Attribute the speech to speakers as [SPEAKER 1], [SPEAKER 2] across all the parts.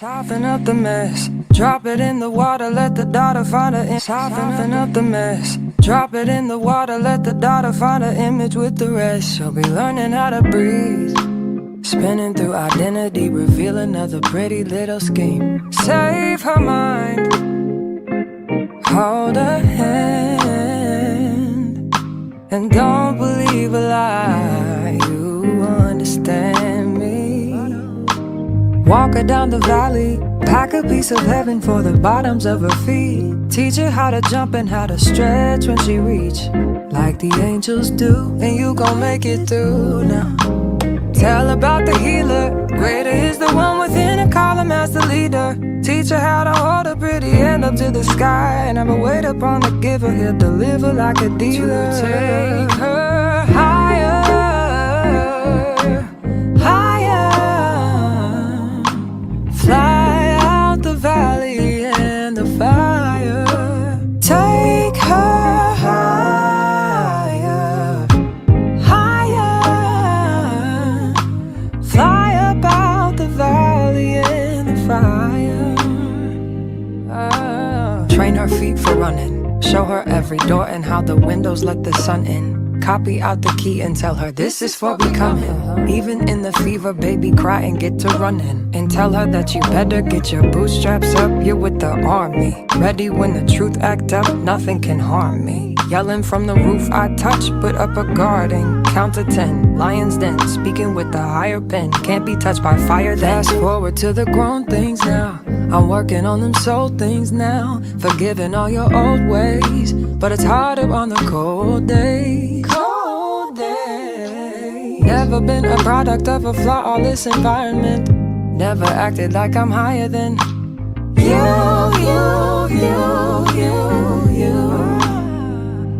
[SPEAKER 1] Soften up the mess, drop it in the water, let the daughter find her. Soften up the mess, drop it in the water, let the daughter find her image with the rest. She'll be learning how to breathe, spinning through identity, reveal another pretty little scheme. Save her mind, hold her hand, and don't believe a lie. You understand me. Walk her down the valley, pack a piece of heaven for the bottoms of her feet. Teach her how to jump and how to stretch when she reach, like the angels do, and you gon' make it through now. Tell about the healer, greater is the one within her, call him as the leader. Teach her how to hold a pretty hand up to the sky, and never wait upon the giver, he'll deliver like a dealer. To take her higher, higher. Fly out the valley and the fire. Take her higher, higher. Fly up out the valley and the fire. Train her feet for running, show her every door and how the windows let the sun in. Copy out the key and tell her this is for becoming. Even in the fever, baby, cry and get to running. And tell her that you better get your bootstraps up. You're with the army, ready when the truth act up. Nothing can harm me. Yelling from the roof I touch, put up a guard and count to 10. Lions den, speaking with the higher pen. Can't be touched by fire. Fast forward to the grown things now. I'm working on them soul things now. Forgiving all your old ways, but it's harder on the cold days. Cold days. Never been a product of a flawless environment. Never acted like I'm higher than you.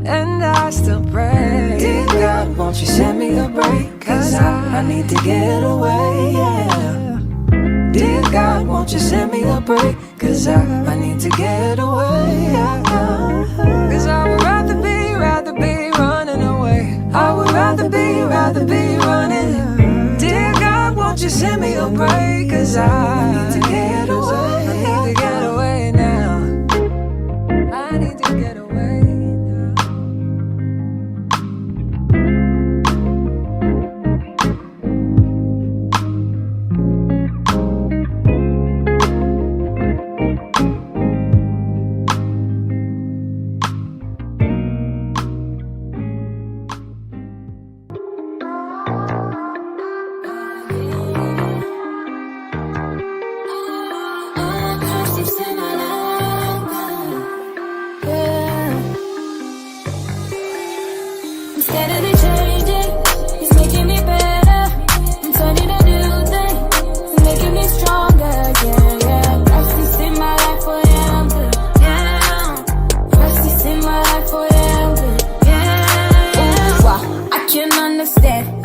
[SPEAKER 1] And I still pray, dear God, won't you send me a break? Cause I need to get away, yeah. Dear God, won't you send me a break? Cause I need to get away, yeah. Cause I would rather be running away. I would rather be running. Dear God, won't you send me a break? Cause I need to get away. I need to get away now. I need to get away.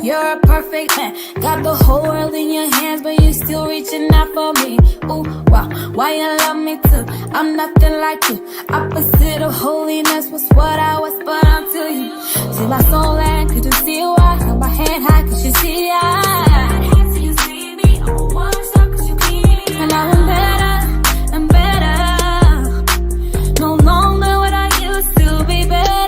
[SPEAKER 2] You're a perfect man, got the whole world in your hands, but you still reaching out for me. Ooh, wow, why you love me too? I'm nothing like you. Opposite of holiness was what I was, but until you see my soul and could you see why? Hold my hand high, could you see I can't see you see me, I wanna stop cause you keep me. And now I'm better, I'm better. No longer what I used to be better.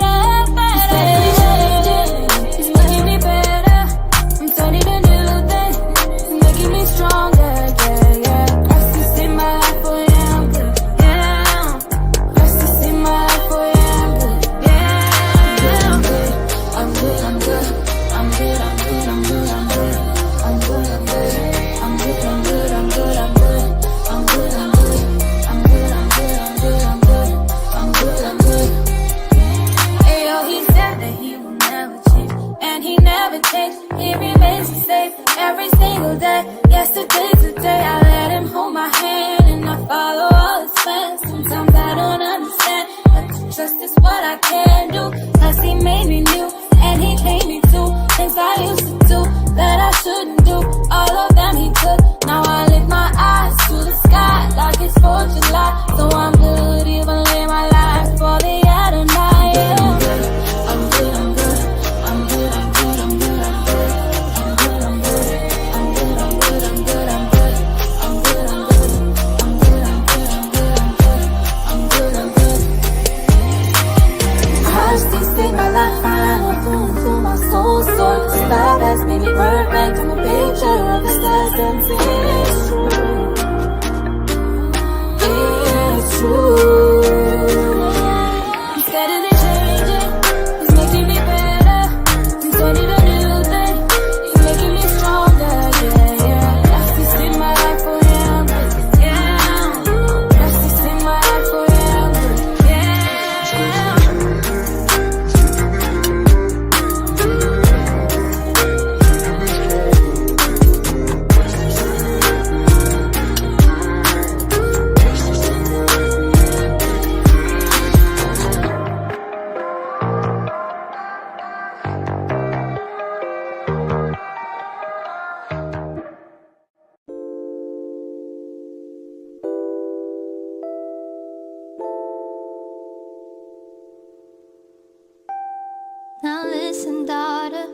[SPEAKER 2] He remains the same every single day. Yesterday, today, I let him hold my hand and I follow all his plans. Sometimes I don't understand, but to trust is what I can do. Cause he made me new and he made me too. Things I used to do that I shouldn't do, all of them he took. Now I lift my eyes to the sky like it's 4th of July. So I'm good, even live my life for the Adonai. Yeah. I'm good, I'm good, I'm good, I'm good, I'm good, I'm good. I'm good, I'm good, I'm good, I'm good, I'm good, I'm good, I'm good, I'm good.
[SPEAKER 3] daughter.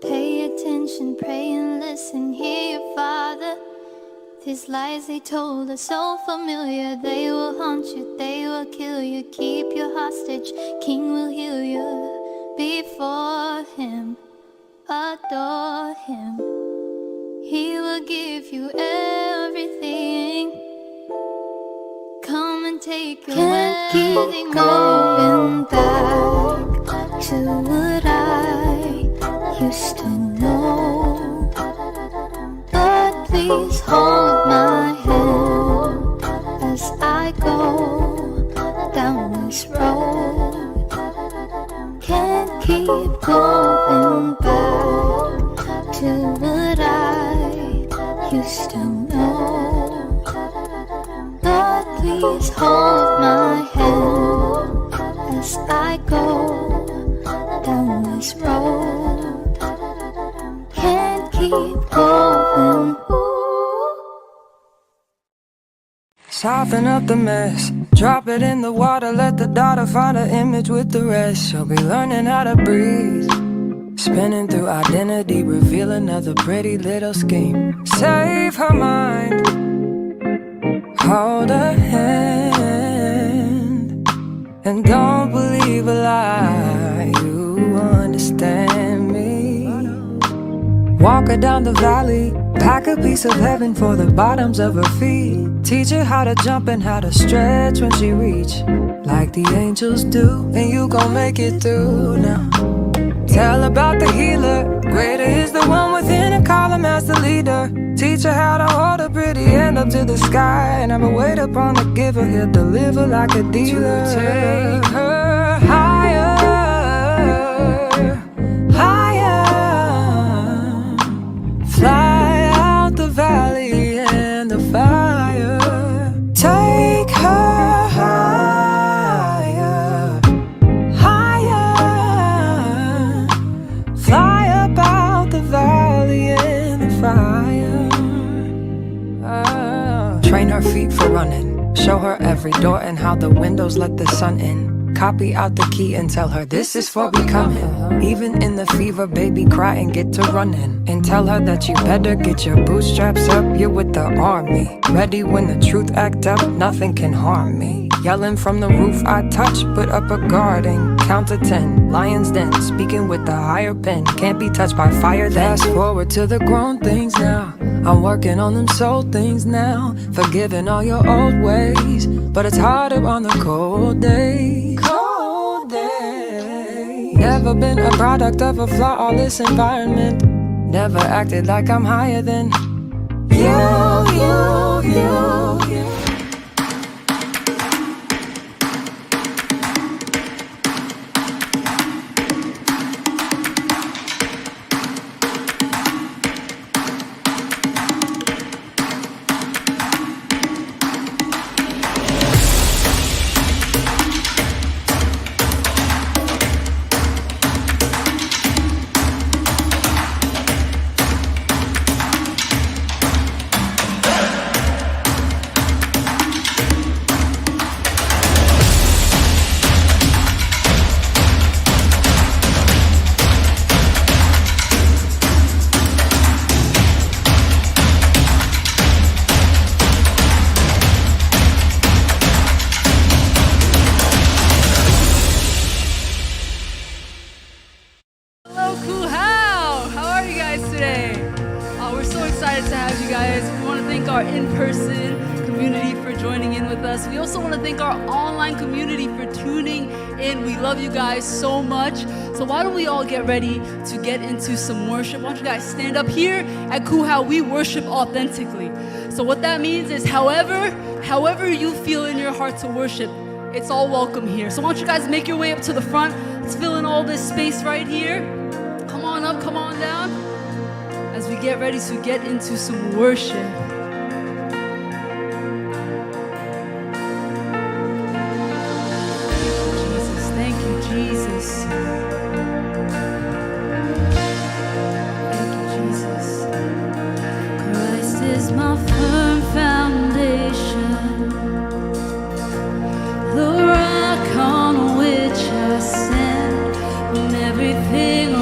[SPEAKER 3] Pay attention, pray and listen, hear your father. These lies they told are so familiar. They will haunt you, they will kill you, keep you hostage. King will heal you before him. Adore him. He will give you everything. Come and take your Can't keep going back to what I used to know. But please hold my hand as I go down this road. Can't keep going back to what I used to know. But please hold my hand as I go down this road. Can't keep going.
[SPEAKER 1] Soften up the mess, drop it in the water, let the daughter find her image with the rest. She'll be learning how to breathe, spinning through identity, reveal another pretty little scheme. Save her mind, hold her hand, and don't believe a lie. You understand me. Walk her down the valley, pack a piece of heaven for the bottoms of her feet. Teach her how to jump and how to stretch when she reach, like the angels do, and you gon' make it through now. Tell about the healer, greater is the one within, and call him as the leader. Teach her how to hold a pretty hand up to the sky, and never wait upon the giver, he'll deliver like a dealer. To take her higher, higher, fly out the valley and the fire. Take her higher, higher, fly up out the valley and the fire. Train her feet for running, show her every door and how the windows let the sun in. Copy out the key and tell her this is for becoming. Even in the fever, baby, cry and get to running. And tell her that you better get your bootstraps up, you're with the army. Ready when the truth act up, nothing can harm me. Yelling from the roof I touch, put up a guard and count to 10. Lion's den, speaking with the higher pen. Can't be touched by fire, fast forward to the grown things now. I'm working on them soul things now, forgiving all your old ways, but it's harder on the cold days. Cold days. Never been a product of a flawless environment. Never acted like I'm higher than you.
[SPEAKER 4] Hello, Cuhow! How are you guys today? We're so excited to have you guys. We want to thank our in-person community for joining in with us. We also want to thank our online community for tuning in. We love you guys so much. So why don't we all get ready to get into some worship? Why don't you guys stand up here at Cuhow? We worship authentically. So what that means is however you feel in your heart to worship, it's all welcome here. So why don't you guys make your way up to the front. Let's fill in all this space right here. Come on up, come on down, as we get ready to get into some worship. Thank you, Jesus. Thank you, Jesus. Christ is my firm foundation, the rock on which I stand when everything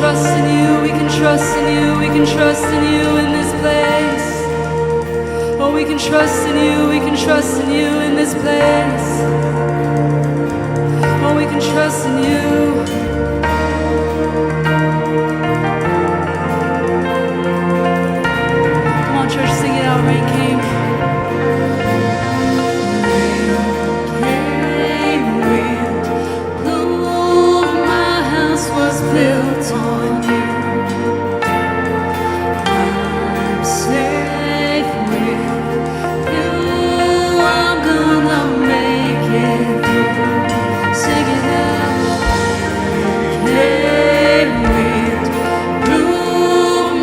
[SPEAKER 4] trust in you, we can trust in you, we can trust in you in this place. Oh, we can trust in you, we can trust in you in this place. Oh, we can trust in you. Come on, church, sing it out. Rain came.
[SPEAKER 2] Built on you. I'm safe with you. I'm gonna make it through. Sing it out. Came with you.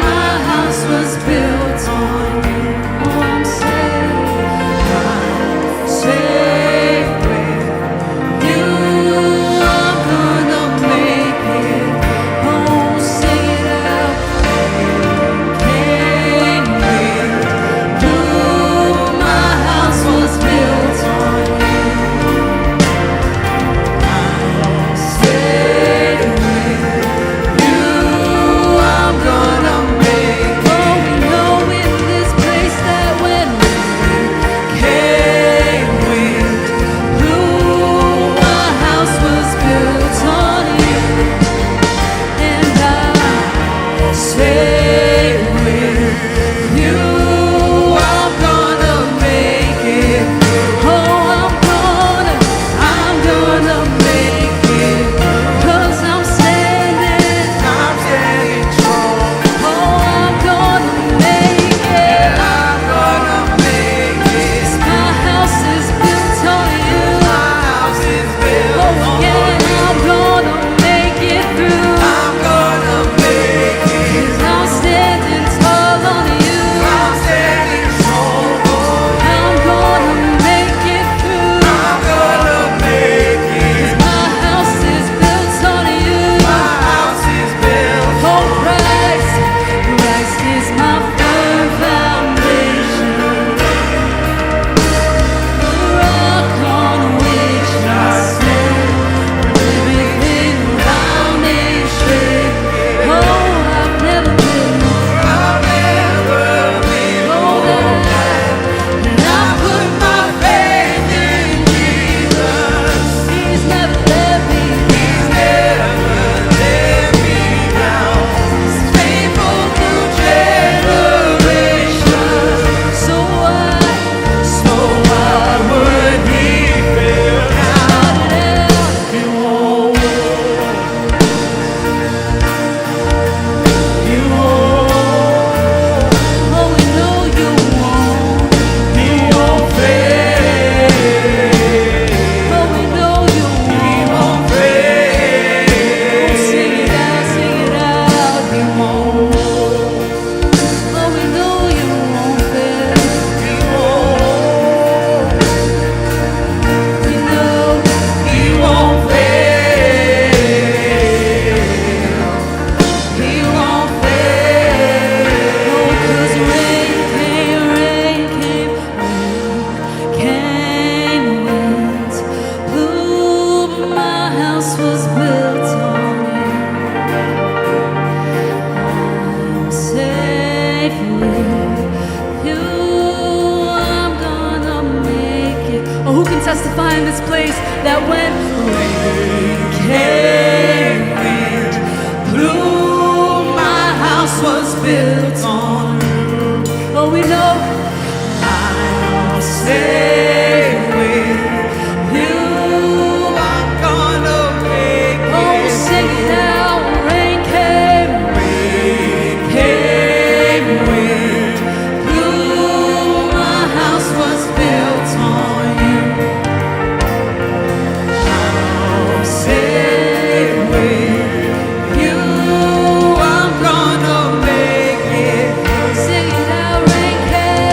[SPEAKER 2] My house was built on you. Oh, I'm safe with you. I'm gonna make it.
[SPEAKER 4] Testify in this place that when rain came, wind blew, my house was built on you. Oh, we know I'm safe with you. I'm gonna make it. Oh, sing it out. Rain came, wind blew, my house was built on you. Sing it out, rain came,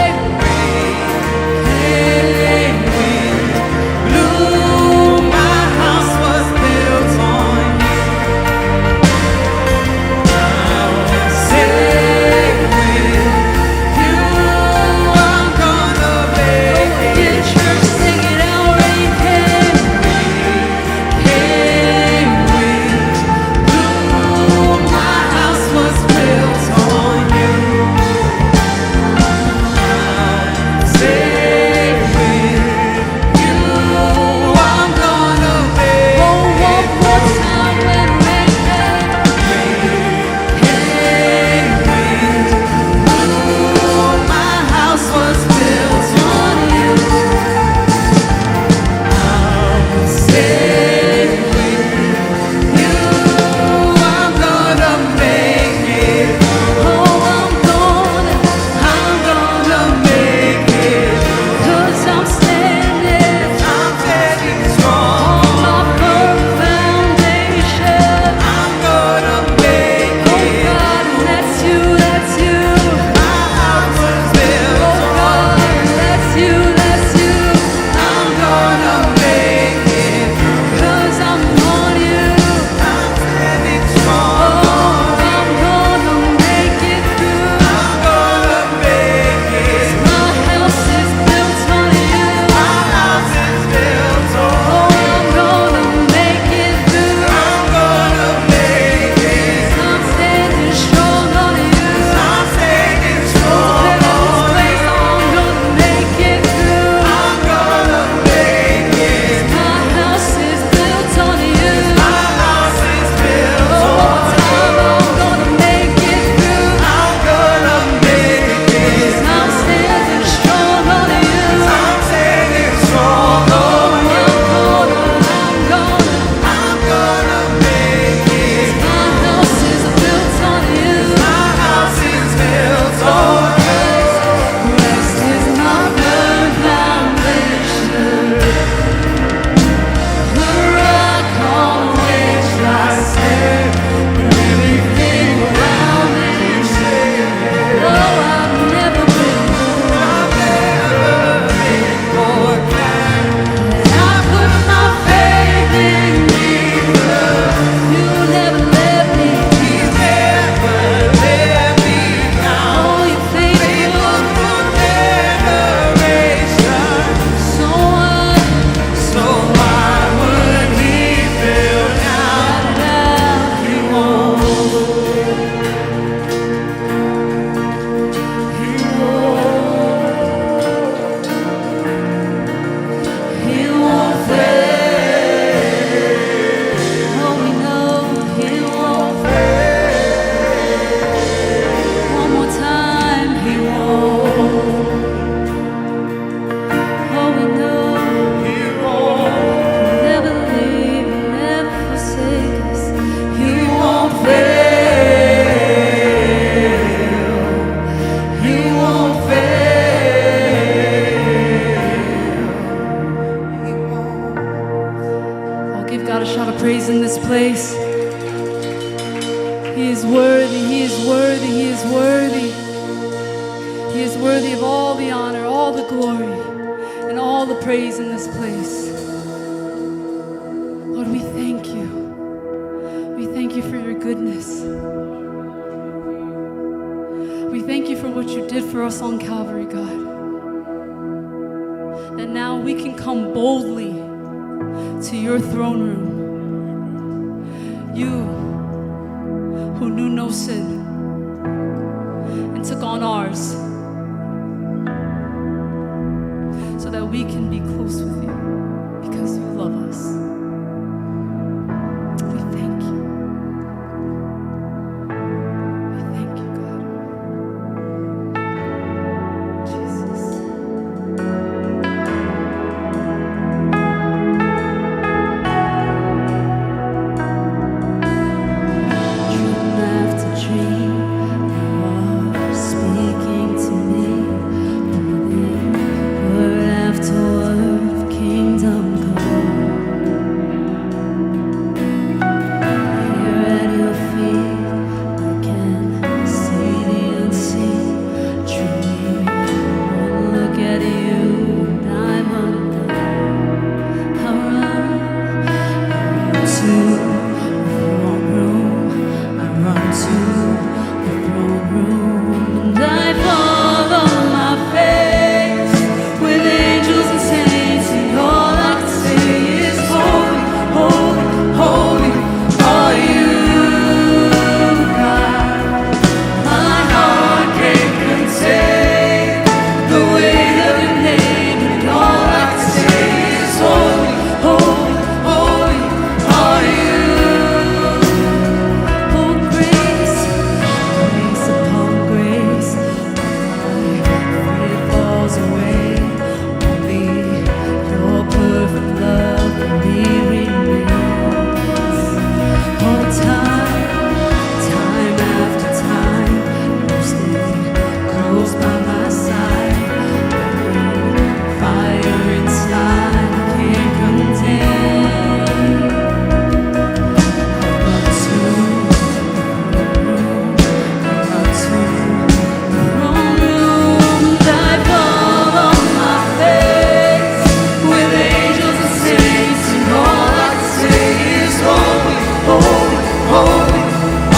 [SPEAKER 4] He is worthy, He is worthy. He is worthy of all the honor, all the glory, and all the praise in this place. Lord, we thank you. We thank you for your goodness. We thank you for what you did for us on Calvary, God. That now we can come boldly to your throne room. You who knew no sin and took on ours so that we can be close with you because you love us. We thank you. We thank you, God. Jesus. Dream after dream, you are speaking to me. Word after word, kingdom come. Here at your feet, I can see the unseen. Dream, one look at you, and I'm undone. I run to the throne room. I run to the throne room, and I fall on my face with angels and saints, and all I can say is holy, holy, holy are you, God. My heart can't contain the weight of your name, and all I can say is holy, holy, holy are you. Oh, grace, grace upon grace, my faith falls away. Only your perfect love for me remains. Oh, time after time, you stay close by my side. Fire inside, I can't contain. I run to the throne room, and I fall on my face with angels and saints, and all I can say is holy, holy, holy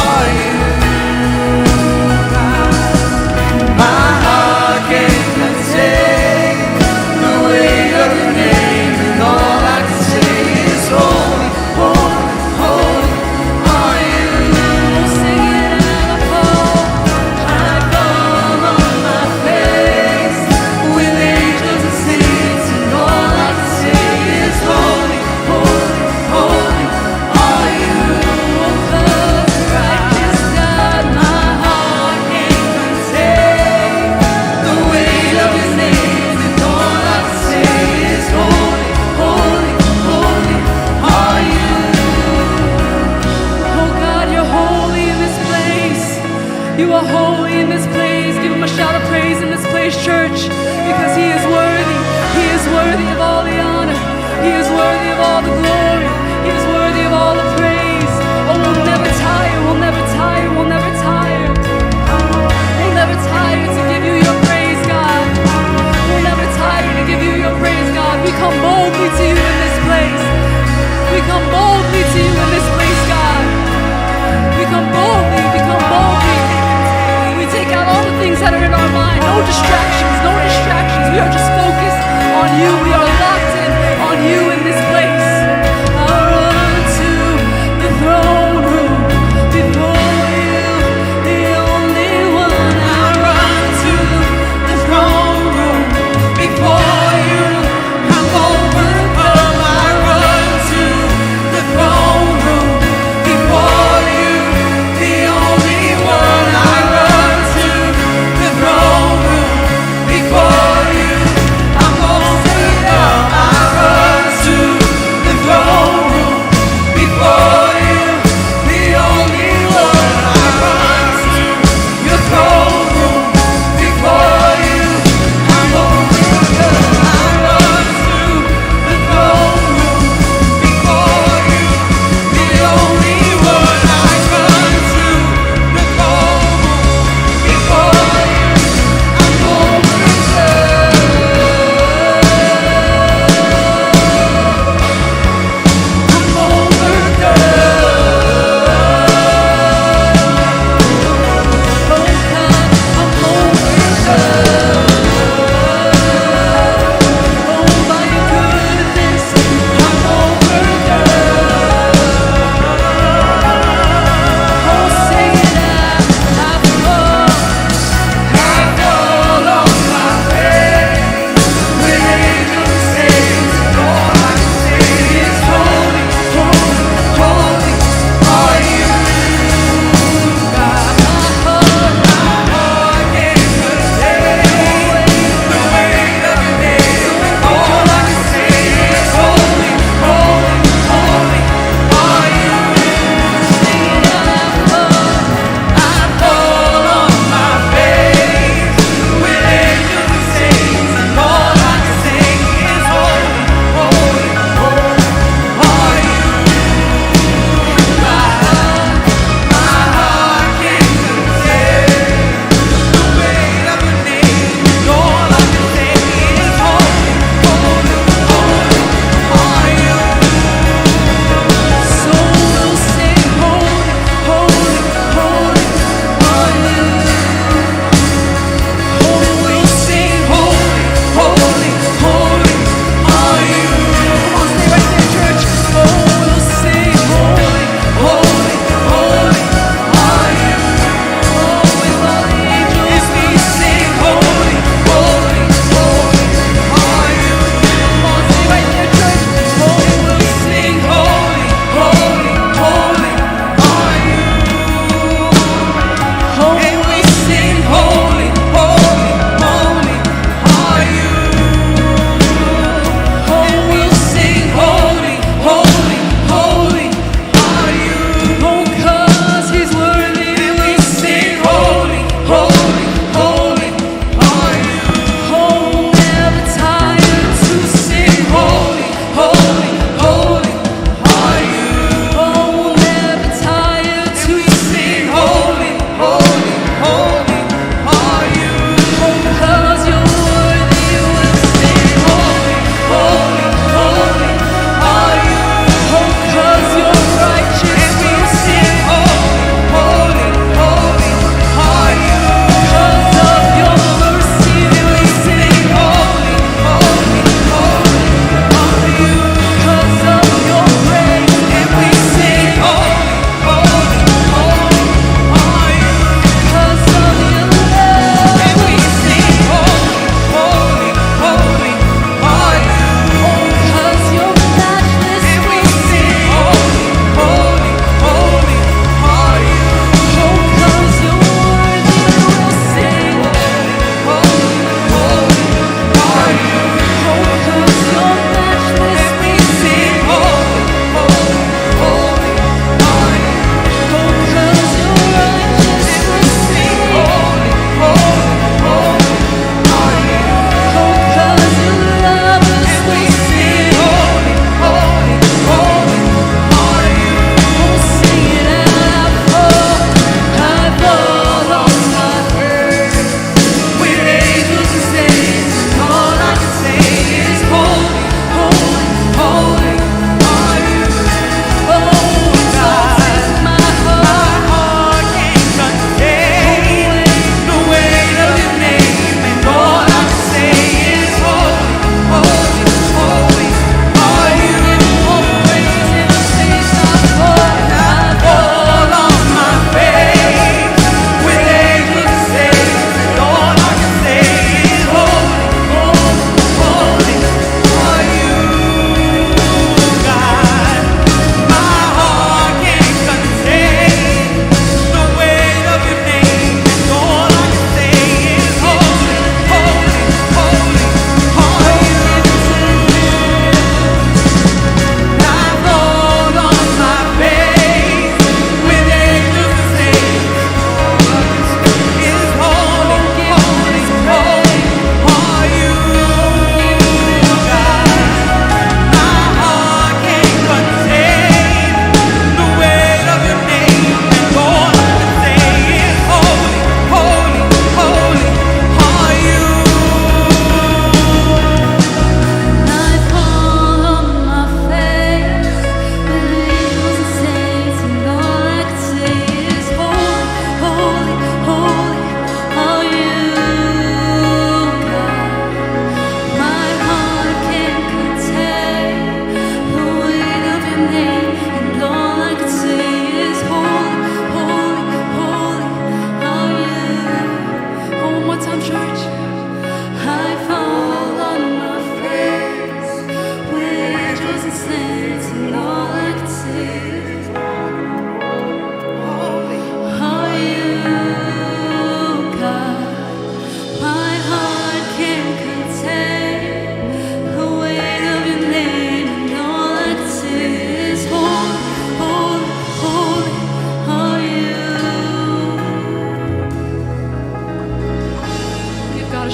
[SPEAKER 4] are you, God. My heart can't contain the weight of your name, and all I can say is holy, holy, holy are you. Sing it and I fall on my face with angels and saints, and all I can say is holy, holy, holy are you. Cause righteous God, my heart can't contain the weight of your name, and all I can say is holy, holy, holy are you. Oh God, you're holy in this place. You are holy in this place. Give him a shout of praise in this place, church, because he is worthy. He is worthy of all the honor. He is worthy of all the glory. He is worthy of all the praise. Oh, we'll never tire. We'll never tire. We'll never tire. We'll never tire to give you your praise, God. We'll never tire to give you your praise, God. We come boldly to you in this place. We come boldly to you in this place, God. We come boldly. We come boldly. We take out all the things that are in our mind. No distractions. No distractions. We are just focused on you. We are locked in on you in this place.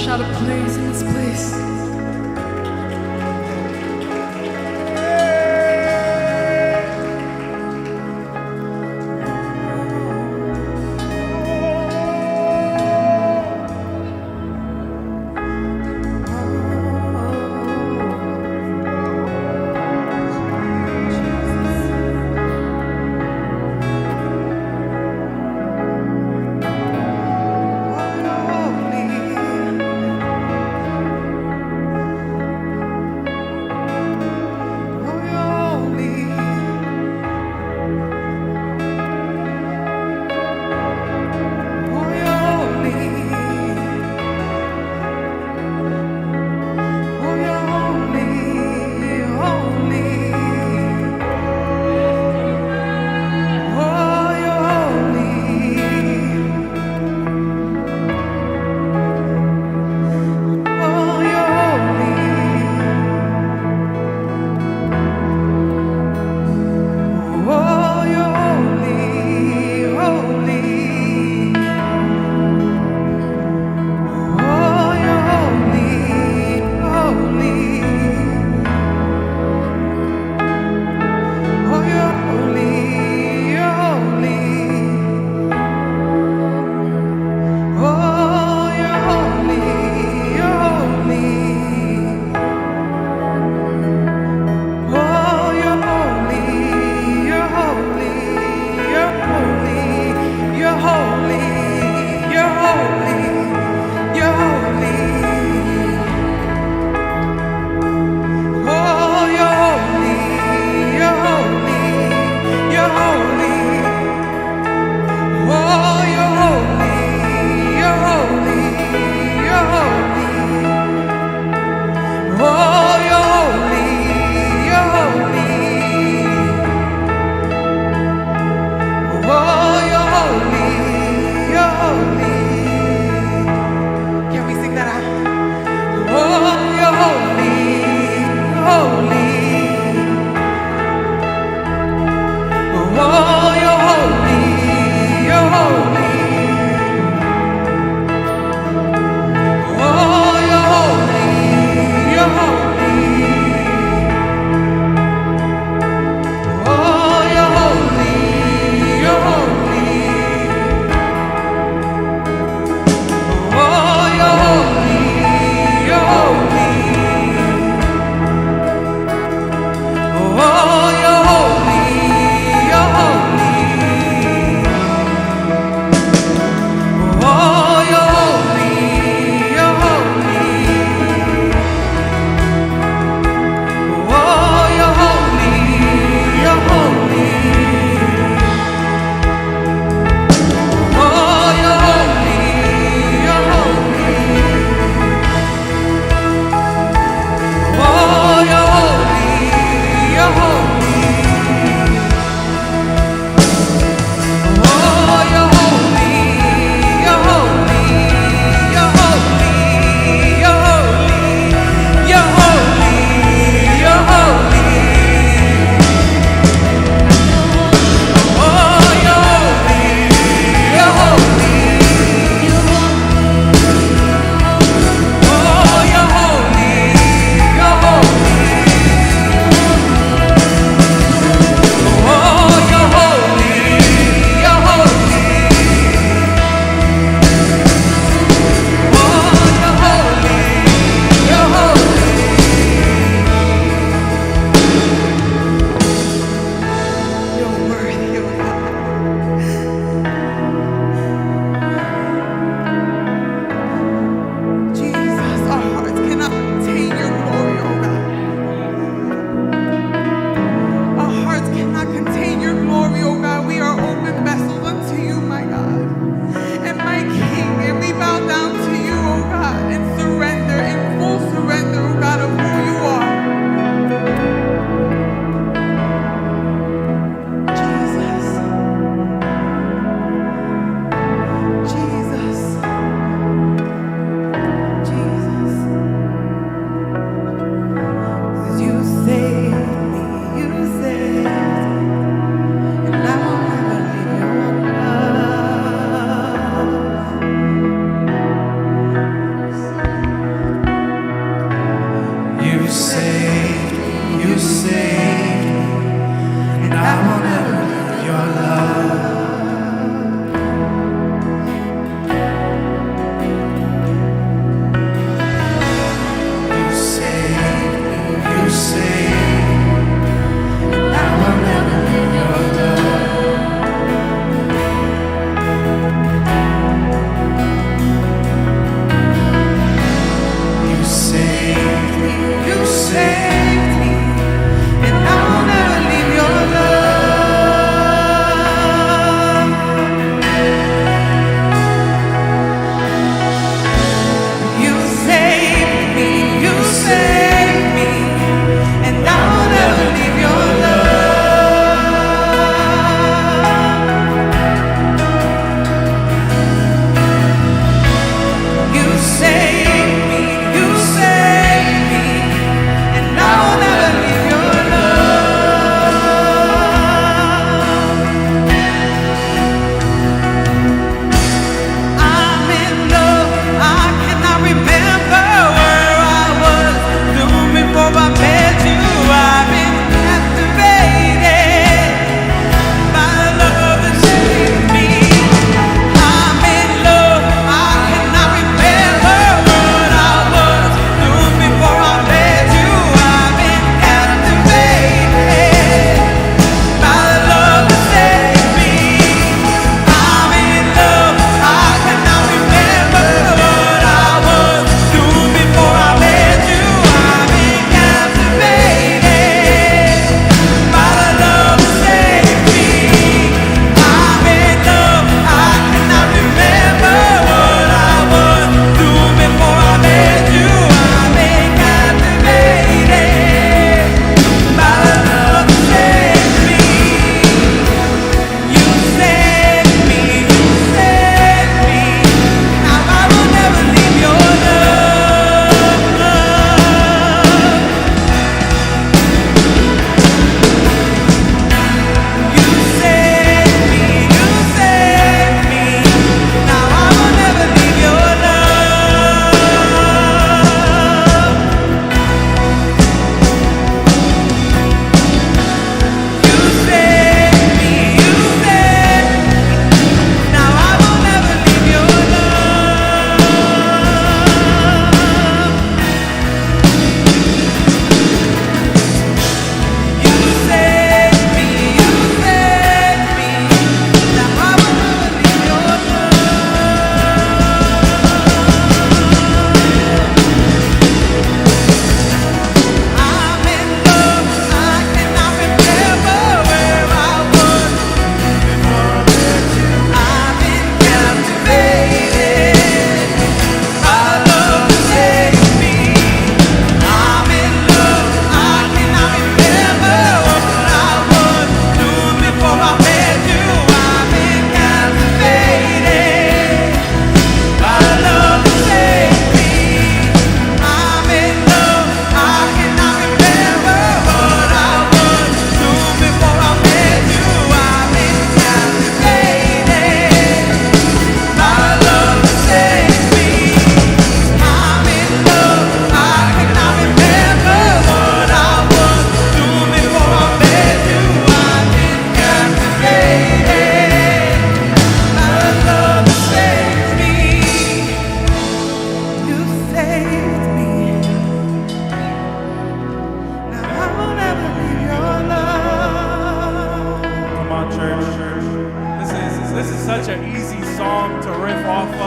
[SPEAKER 4] shout of praise in this place.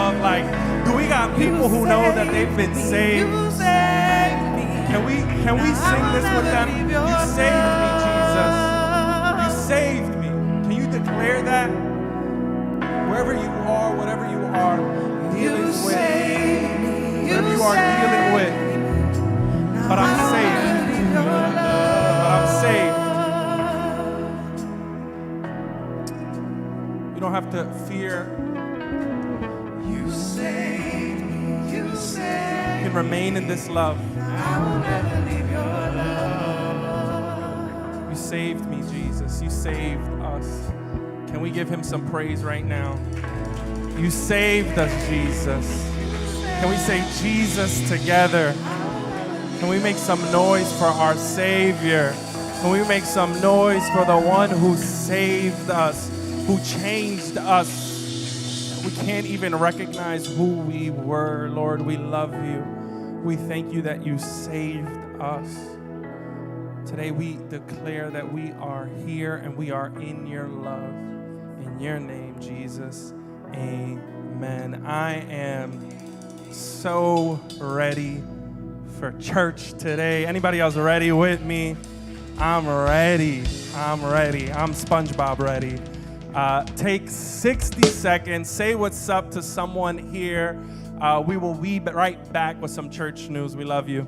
[SPEAKER 5] love. Like, do we got people who know that they've been saved? Can we sing this with them? You saved me, Jesus. You saved me. Can you declare that? Wherever you are, whatever you are dealing with, whatever you are dealing with, but I'm saved. But I'm saved. You don't have to fear. You saved me. You saved me. You can remain in this love. I will never leave your love. You saved me, Jesus. You saved us. Can we give him some praise right now? You saved us, Jesus. Can we say Jesus together? Can we make some noise for our Savior? Can we make some noise for the one who saved us, who changed us? We can't even recognize who we were. Lord, we love you. We thank you that you saved us. Today we declare that we are here and we are in your love. In your name, Jesus, amen. I am so ready for church today. Anybody else ready with me? I'm ready. I'm SpongeBob ready. Take 60 seconds. Say what's up to someone here. We will be right back with some church news. We love you.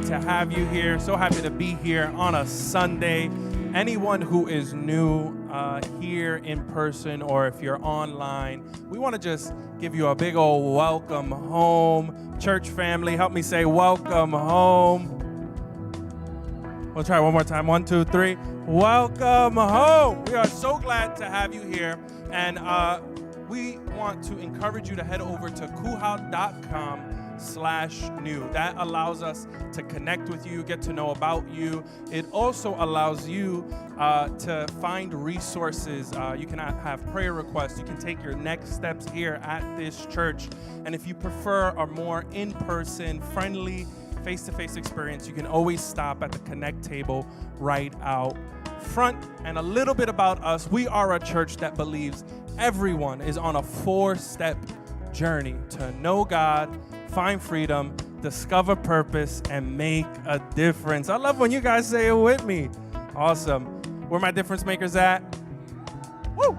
[SPEAKER 5] Have you here. So happy to be here on a Sunday. Anyone who is new here in person or if you're online, we want to just give you a big old welcome home. Church family, help me say welcome home. We'll try one more time. 1, 2, 3. Welcome home. We are so glad to have you here. And we want to encourage you to head over to cuhow.com/new. That allows us to connect with you, get to know about you. It also allows you to find resources. You can have prayer requests. You can take your next steps here at this church. And if you prefer a more in-person, friendly, face-to-face experience, you can always stop at the Connect table right out front. And a little bit about us. We are a church that believes everyone is on a 4-step journey to know God, find freedom, discover purpose, and make a difference. I love when you guys say it with me. Awesome. Where my difference makers at? Woo!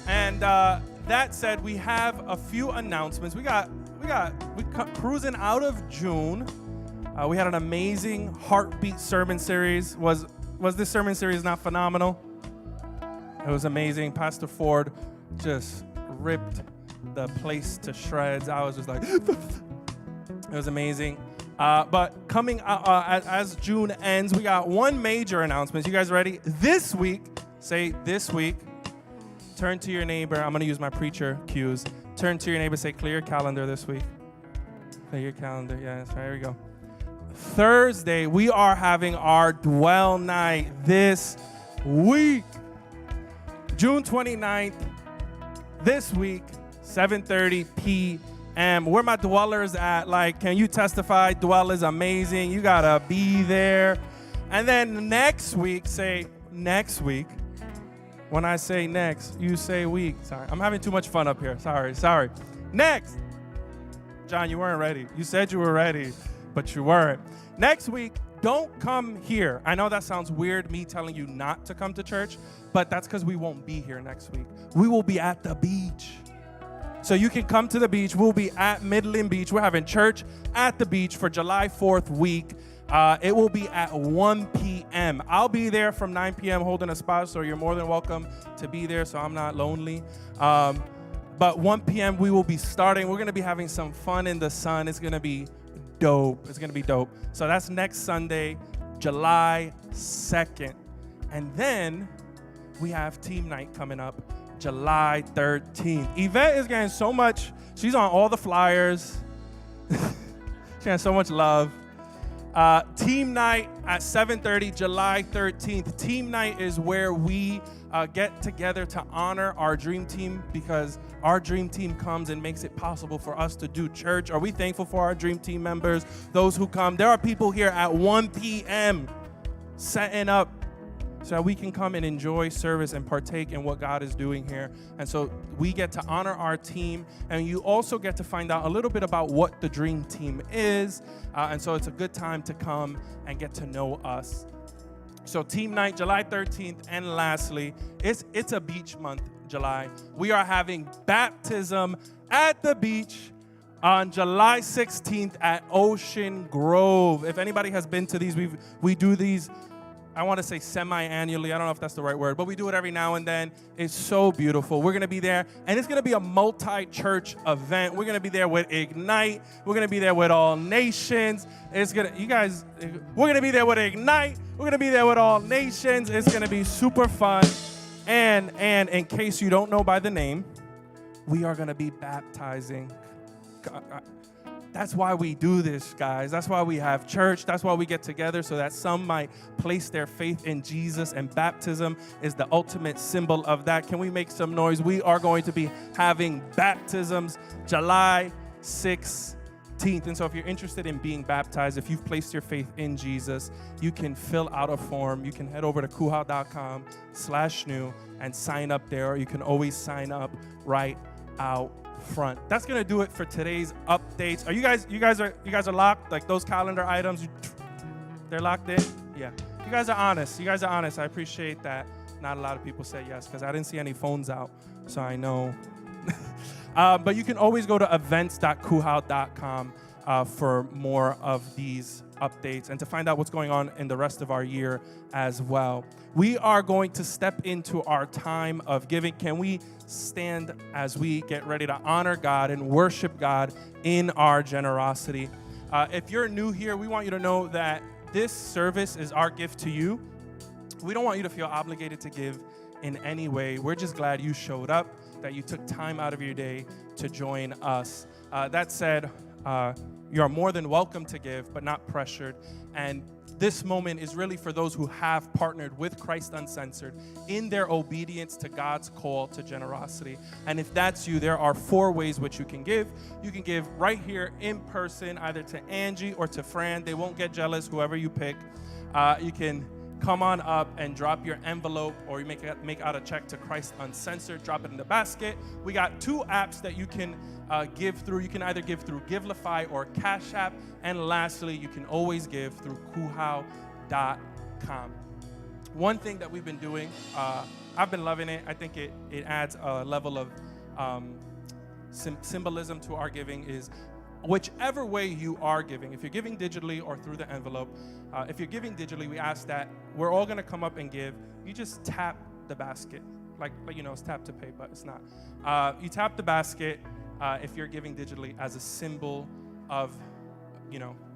[SPEAKER 5] And that said, we have a few announcements. We cruising out of June. We had an amazing Heartbeat sermon series. Was this sermon series not phenomenal? It was amazing. Pastor Ford just ripped the place to shreds. I was just like, it was amazing. But coming as June ends, we got one major announcement. You guys ready? This week, say this week, turn to your neighbor. I'm going to use my preacher cues. Turn to your neighbor, say clear your calendar this week. Clear your calendar. Yes, right, here we go. Thursday, we are having our Dwell Night this week. June 29th, this week, 7:30 p.m. Where my dwellers at? Like, can you testify? Dwell is amazing. You got to be there. And then next week, say next week. When I say next, you say week. Sorry, I'm having too much fun up here. Sorry. Next. John, you weren't ready. You said you were ready, but you weren't. Next week, don't come here. I know that sounds weird, me telling you not to come to church, but that's because we won't be here next week. We will be at the beach. So you can come to the beach. We'll be at Midland Beach. We're having church at the beach for July 4th week. It will be at 1 p.m. I'll be there from 9 p.m. holding a spot, so you're more than welcome to be there so I'm not lonely. But 1 p.m. we will be starting. We're going to be having some fun in the sun. It's going to be dope. It's going to be dope. So that's next Sunday, July 2nd. And then we have team night coming up July 13th. Yvette is getting so much. She's on all the flyers. She's getting so much love. Team night at 7:30, July 13th. Team night is where we get together to honor our dream team, because our dream team comes and makes it possible for us to do church. Are we thankful for our dream team members, those who come? There are people here at 1 p.m. setting up so that we can come and enjoy service and partake in what God is doing here. And so we get to honor our team, and you also get to find out a little bit about what the dream team is. And so it's a good time to come and get to know us. So team night, July 13th. And lastly, it's a beach month, July. We are having baptism at the beach on July 16th at Ocean Grove. If anybody has been to these, we do these, I want to say semi-annually. I don't know if that's the right word, but we do it every now and then. It's so beautiful. We're going to be there, and it's going to be a multi-church event. We're going to be there with Ignite. We're going to be there with All Nations. We're going to be there with Ignite. We're going to be there with All Nations. It's going to be super fun. And in case you don't know by the name, we are going to be baptizing. That's why we do this, guys. That's why we have church. That's why we get together, so that some might place their faith in Jesus, and baptism is the ultimate symbol of that. Can we make some noise? We are going to be having baptisms July 16th. And so if you're interested in being baptized, if you've placed your faith in Jesus, you can fill out a form. You can head over to cuhow.com/new and sign up there, or you can always sign up right out front. That's gonna do it for today's updates. Are you guys are locked? Like those calendar items, they're locked in? Yeah. You guys are honest. I appreciate that. Not a lot of people said yes, because I didn't see any phones out, so I know. But you can always go to events.cuhow.com for more of these updates and to find out what's going on in the rest of our year as well. We are going to step into our time of giving. Can we stand as we get ready to honor God and worship God in our generosity? If you're new here, we want you to know that this service is our gift to you. We don't want you to feel obligated to give in any way. We're just glad you showed up, that you took time out of your day to join us. That said, you are more than welcome to give, but not pressured. And this moment is really for those who have partnered with Christ Uncensored in their obedience to God's call to generosity. And if that's you, there are 4 ways which you can give. You can give right here in person, either to Angie or to Fran. They won't get jealous, whoever you pick. You can come on up and drop your envelope, or you make out a check to Christ Uncensored, drop it in the basket. We got 2 apps that you can give through. You can either give through Givelify or Cash App. And lastly, you can always give through Cuhow.com. One thing that we've been doing, I've been loving it. I think it adds a level of symbolism to our giving, is whichever way you are giving, if you're giving digitally or through the envelope, if you're giving digitally, we ask that we're all going to come up and give. You just tap the basket. Like it's tap to pay, but it's not. You tap the basket if you're giving digitally as a symbol of,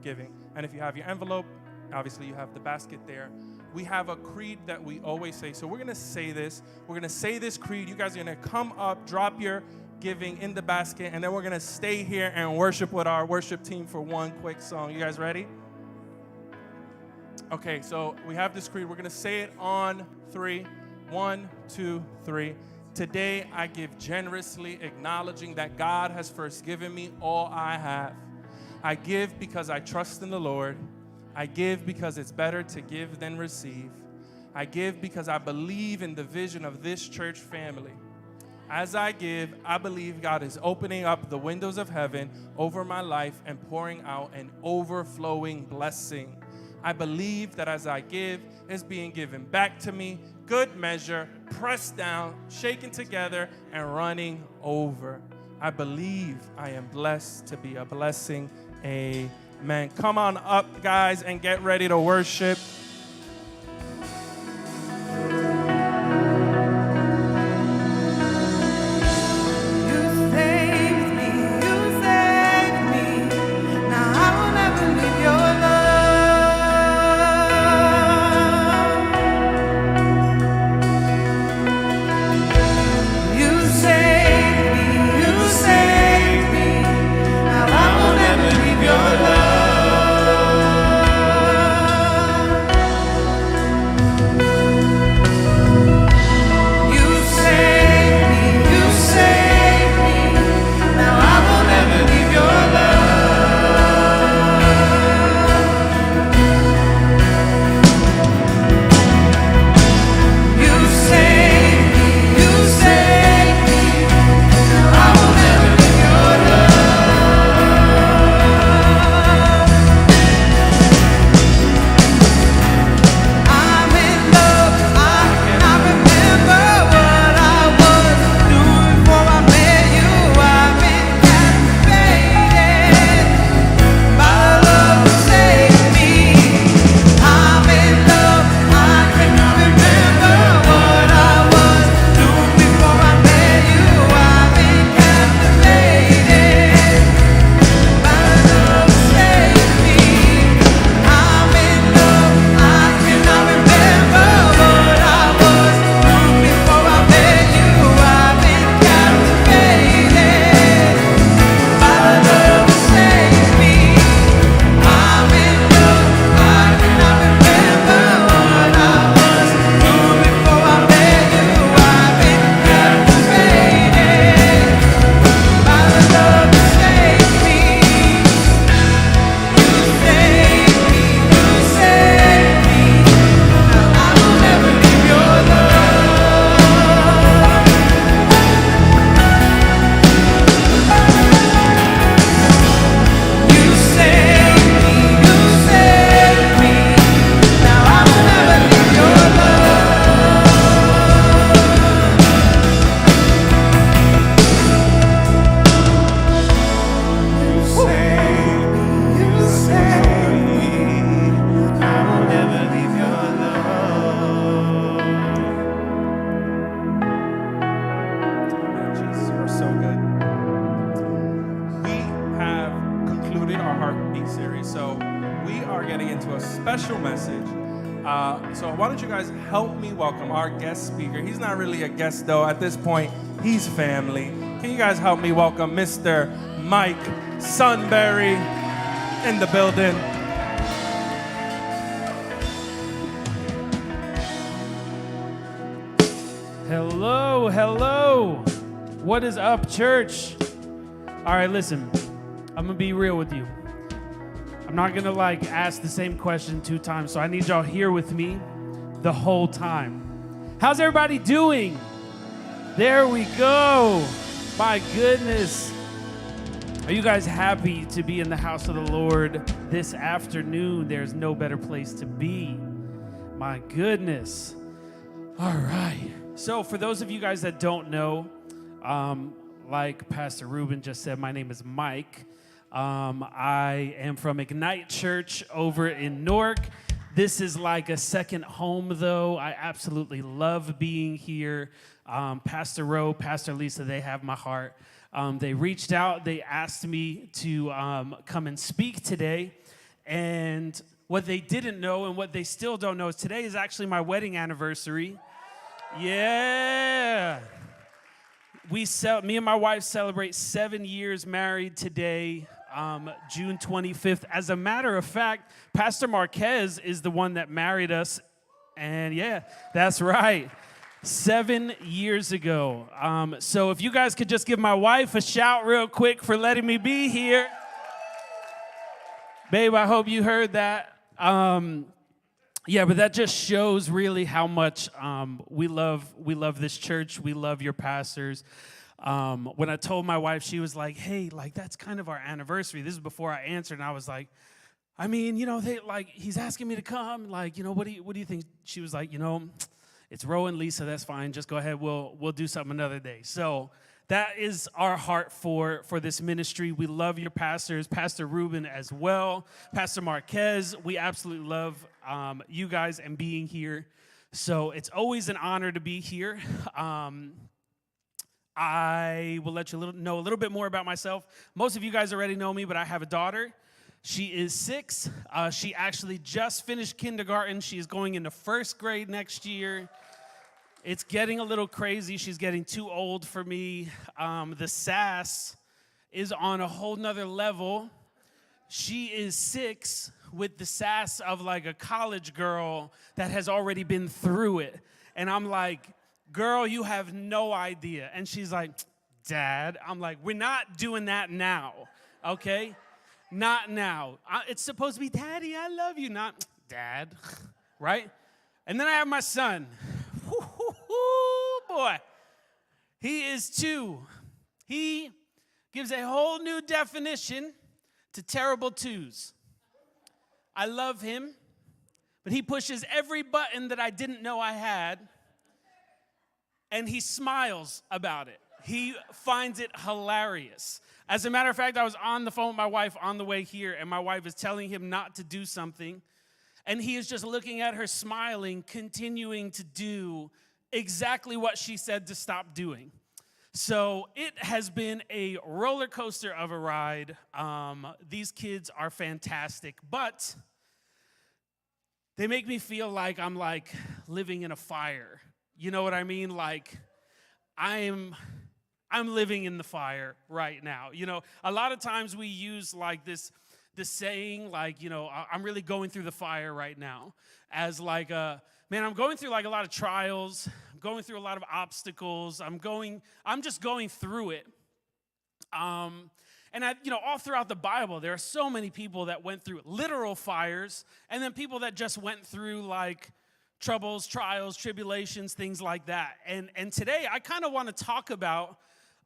[SPEAKER 5] giving. And if you have your envelope, obviously you have the basket there. We have a creed that we always say. So we're going to say this. We're going to say this creed. You guys are going to come up, drop your giving in the basket, and then we're going to stay here and worship with our worship team for one quick song. You guys ready? Okay, so we have this creed. We're going to say it on 3. 1, 2, 3. Today I give generously, acknowledging that God has first given me all I have. I give because I trust in the Lord. I give because it's better to give than receive. I give because I believe in the vision of this church family. As I give, I believe God is opening up the windows of heaven over my life and pouring out an overflowing blessing. I believe that as I give, it's being given back to me. Good measure, pressed down, shaken together, and running over. I believe I am blessed to be a blessing. Amen. Come on up, guys, and get ready to worship. Special message. So why don't you guys help me welcome our guest speaker. He's not really a guest though. At this point, he's family. Can you guys help me welcome Mr. Mike Sunbury in the building?
[SPEAKER 6] Hello, hello. What is up, church? All right, listen. I'm gonna be real with you. I'm not gonna ask the same question 2 times, so I need y'all here with me the whole time. How's everybody doing? There we go. My goodness. Are you guys happy to be in the house of the Lord this afternoon? There's no better place to be. My goodness. All right. So for those of you guys that don't know, like Pastor Ruben just said, my name is Mike. I am from Ignite Church over in Newark. This is like a second home, though. I absolutely love being here. Pastor Rowe, Pastor Lisa, they have my heart. They reached out. They asked me to come and speak today. And what they didn't know and what they still don't know is today is actually my wedding anniversary. Yeah. Me and my wife celebrate 7 years married today. June 25th. As a matter of fact, Pastor Marquez is the one that married us. And yeah, that's right. 7 years ago. So if you guys could just give my wife a shout real quick for letting me be here. Babe, I hope you heard that. Yeah, but that just shows really how much we love this church. We love your pastors. When I told my wife, she was like, hey, that's kind of our anniversary. This is before I answered, and I was like, I mean, he's asking me to come. Like, what do you think? She was like, it's Rowan, Lisa. That's fine. Just go ahead. We'll do something another day. So that is our heart for this ministry. We love your pastors, Pastor Ruben as well, Pastor Marquez. We absolutely love you guys and being here. So it's always an honor to be here. I will let you know a little bit more about myself. Most of you guys already know me, but I have a daughter. She is 6. She actually just finished kindergarten. She is going into 1st grade next year. It's getting a little crazy. She's getting too old for me. The sass is on a whole nother level. She is 6 with the sass of like a college girl that has already been through it. And I'm like, girl, you have no idea. And she's like, Dad. I'm like, we're not doing that now, okay? Not now. It's supposed to be, Daddy, I love you, not Dad, right? And then I have my son. Boy, he is 2. He gives a whole new definition to terrible 2s. I love him, but he pushes every button that I didn't know I had, and he smiles about it. He finds it hilarious. As a matter of fact, I was on the phone with my wife on the way here, and my wife is telling him not to do something, and he is just looking at her, smiling, continuing to do exactly what she said to stop doing. So it has been a roller coaster of a ride. These kids are fantastic, but they make me feel like I'm like living in a fire. You know what I mean? Like I'm living in the fire right now. A lot of times we use like this saying, like, I'm really going through the fire right now, as like man, I'm going through like a lot of trials. I'm going through a lot of obstacles. I'm just going through it. And all throughout the Bible, there are so many people that went through literal fires, and then people that just went through like troubles, trials, tribulations, things like that. And today I kind of want to talk about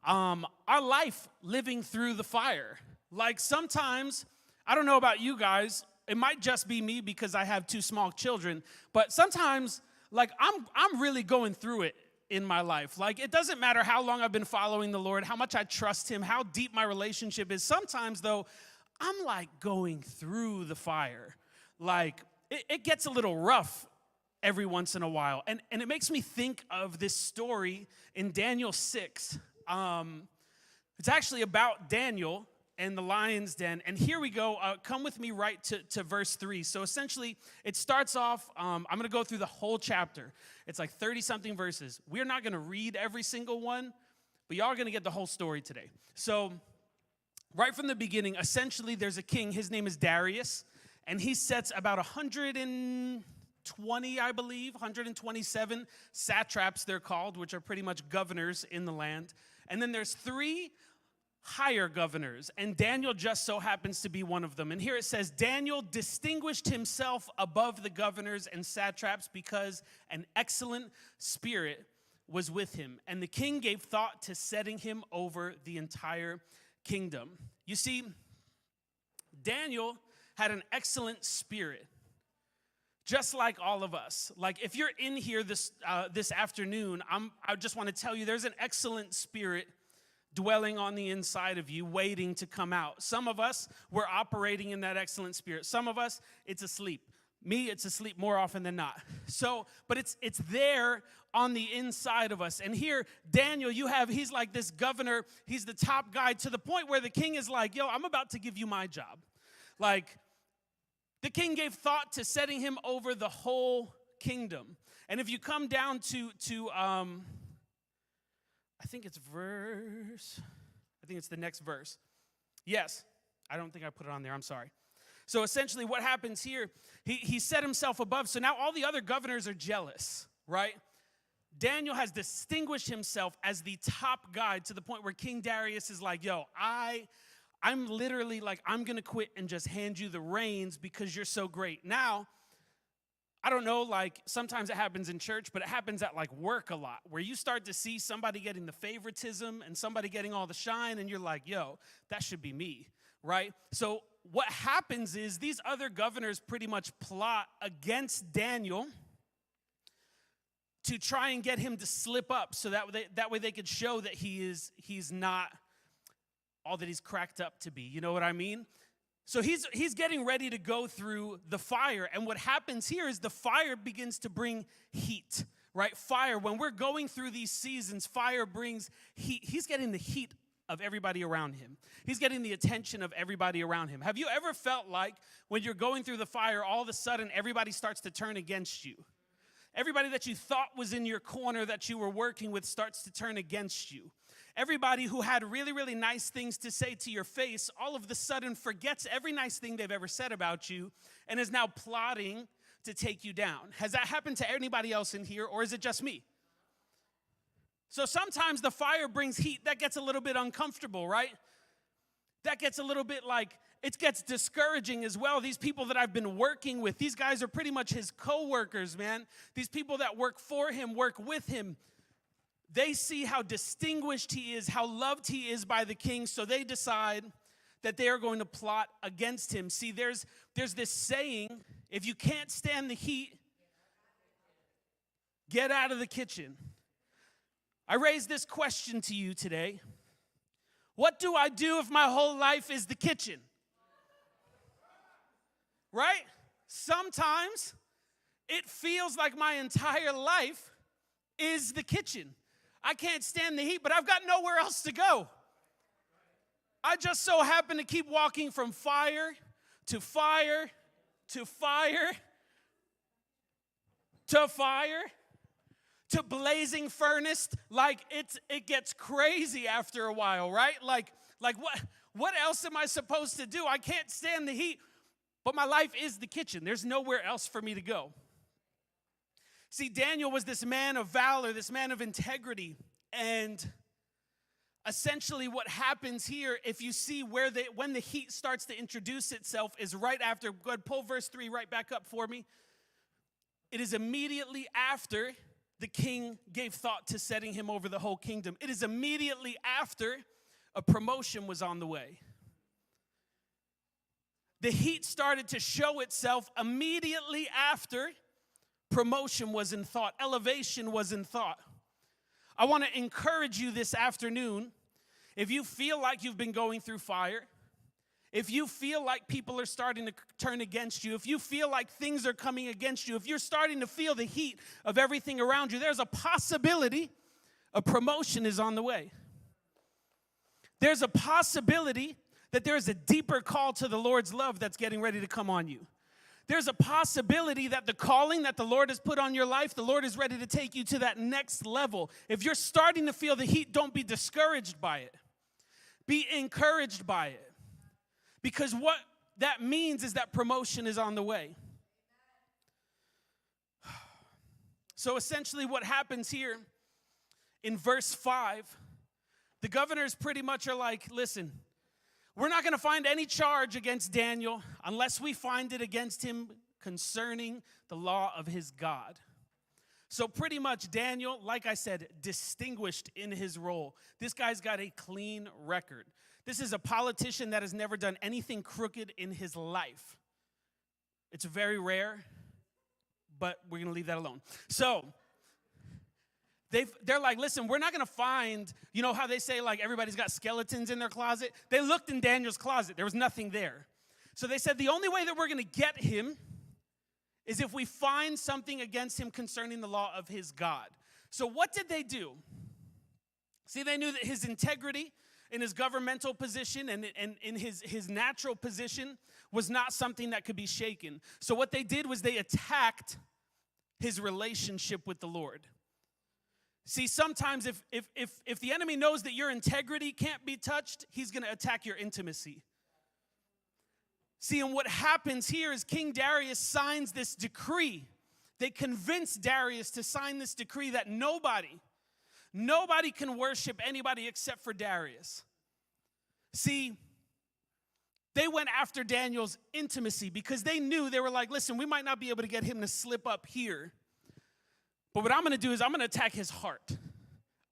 [SPEAKER 6] our life living through the fire. Like sometimes, I don't know about you guys, it might just be me because I have 2 small children, but sometimes like I'm really going through it in my life. Like it doesn't matter how long I've been following the Lord, how much I trust him, how deep my relationship is. Sometimes though, I'm like going through the fire. Like it gets a little rough every once in a while. And it makes me think of this story in Daniel 6. It's actually about Daniel and the lion's den. And here we go. Come with me right to verse 3. So essentially, it starts off, I'm going to go through the whole chapter. It's like 30-something verses. We're not going to read every single one, but y'all are going to get the whole story today. So right from the beginning, essentially, there's a king. His name is Darius, and he sets about 120, I believe, 127 satraps, they're called, which are pretty much governors in the land. And then there's 3 higher governors, and Daniel just so happens to be one of them. And here it says, Daniel distinguished himself above the governors and satraps because an excellent spirit was with him, and the king gave thought to setting him over the entire kingdom. You see, Daniel had an excellent spirit, just like all of us. Like if you're in here this afternoon, I just want to tell you there's an excellent spirit dwelling on the inside of you, waiting to come out. Some of us, we're operating in that excellent spirit. Some of us, it's asleep. Me, it's asleep more often than not. So, but it's there on the inside of us. And here, Daniel, he's like this governor. He's the top guy to the point where the king is like, yo, I'm about to give you my job. Like, the king gave thought to setting him over the whole kingdom. And if you come down to I think it's the next verse. Yes, I don't think I put it on there, I'm sorry. So essentially what happens here, he set himself above, so now all the other governors are jealous, right? Daniel has distinguished himself as the top guy to the point where King Darius is like, yo, I'm literally like, I'm going to quit and just hand you the reins because you're so great. Now, I don't know, like sometimes it happens in church, but it happens at like work a lot, where you start to see somebody getting the favoritism and somebody getting all the shine, and you're like, yo, that should be me, right? So what happens is these other governors pretty much plot against Daniel to try and get him to slip up so that way they could show that he's not all that he's cracked up to be. You know what I mean? So he's getting ready to go through the fire. And what happens here is the fire begins to bring heat, right? Fire, when we're going through these seasons, fire brings heat. He's getting the heat of everybody around him. He's getting the attention of everybody around him. Have you ever felt like when you're going through the fire, all of a sudden everybody starts to turn against you? Everybody that you thought was in your corner that you were working with starts to turn against you. Everybody who had really, really nice things to say to your face all of a sudden forgets every nice thing they've ever said about you and is now plotting to take you down. Has that happened to anybody else in here, or is it just me? So sometimes the fire brings heat. That gets a little bit uncomfortable, right? That gets a little bit like, it gets discouraging as well. These people that I've been working with, these guys are pretty much his co-workers, man. These people that work for him, work with him. They see how distinguished he is, how loved he is by the king, so they decide that they are going to plot against him. See, there's this saying, if you can't stand the heat, get out of the kitchen. I raise this question to you today. What do I do if my whole life is the kitchen? Right? Sometimes it feels like my entire life is the kitchen. I can't stand the heat, but I've got nowhere else to go. I just so happen to keep walking from fire to fire to fire to fire to blazing furnace. Like it gets crazy after a while, right? Like what else am I supposed to do? I can't stand the heat, but my life is the kitchen. There's nowhere else for me to go. See, Daniel was this man of valor, this man of integrity, and essentially what happens here, if you see when the heat starts to introduce itself, is right after. Go ahead, pull verse 3 right back up for me. It is immediately after the king gave thought to setting him over the whole kingdom. It is immediately after a promotion was on the way. The heat started to show itself immediately after promotion was in thought, elevation was in thought. I want to encourage you this afternoon, if you feel like you've been going through fire, if you feel like people are starting to turn against you, if you feel like things are coming against you, if you're starting to feel the heat of everything around you, there's a possibility a promotion is on the way. There's a possibility that there's a deeper call to the Lord's love that's getting ready to come on you. There's a possibility that the calling that the Lord has put on your life, the Lord is ready to take you to that next level. If you're starting to feel the heat, don't be discouraged by it. Be encouraged by it. Because what that means is that promotion is on the way. So essentially what happens here in verse 5, the governors pretty much are like, listen, we're not going to find any charge against Daniel unless we find it against him concerning the law of his God. So pretty much Daniel, like I said, distinguished in his role. This guy's got a clean record. This is a politician that has never done anything crooked in his life. It's very rare, but we're going to leave that alone. So they're like, listen, we're not going to find, you know how they say like everybody's got skeletons in their closet? They looked in Daniel's closet. There was nothing there. So they said the only way that we're going to get him is if we find something against him concerning the law of his God. So what did they do? See, they knew that his integrity in his governmental position and in his natural position was not something that could be shaken. So what they did was they attacked his relationship with the Lord. See, sometimes if the enemy knows that your integrity can't be touched, he's going to attack your intimacy. See, and what happens here is King Darius signs this decree. They convince Darius to sign this decree that nobody can worship anybody except for Darius. See, they went after Daniel's intimacy because they knew, they were like, listen, we might not be able to get him to slip up here. But what I'm going to do is I'm going to attack his heart.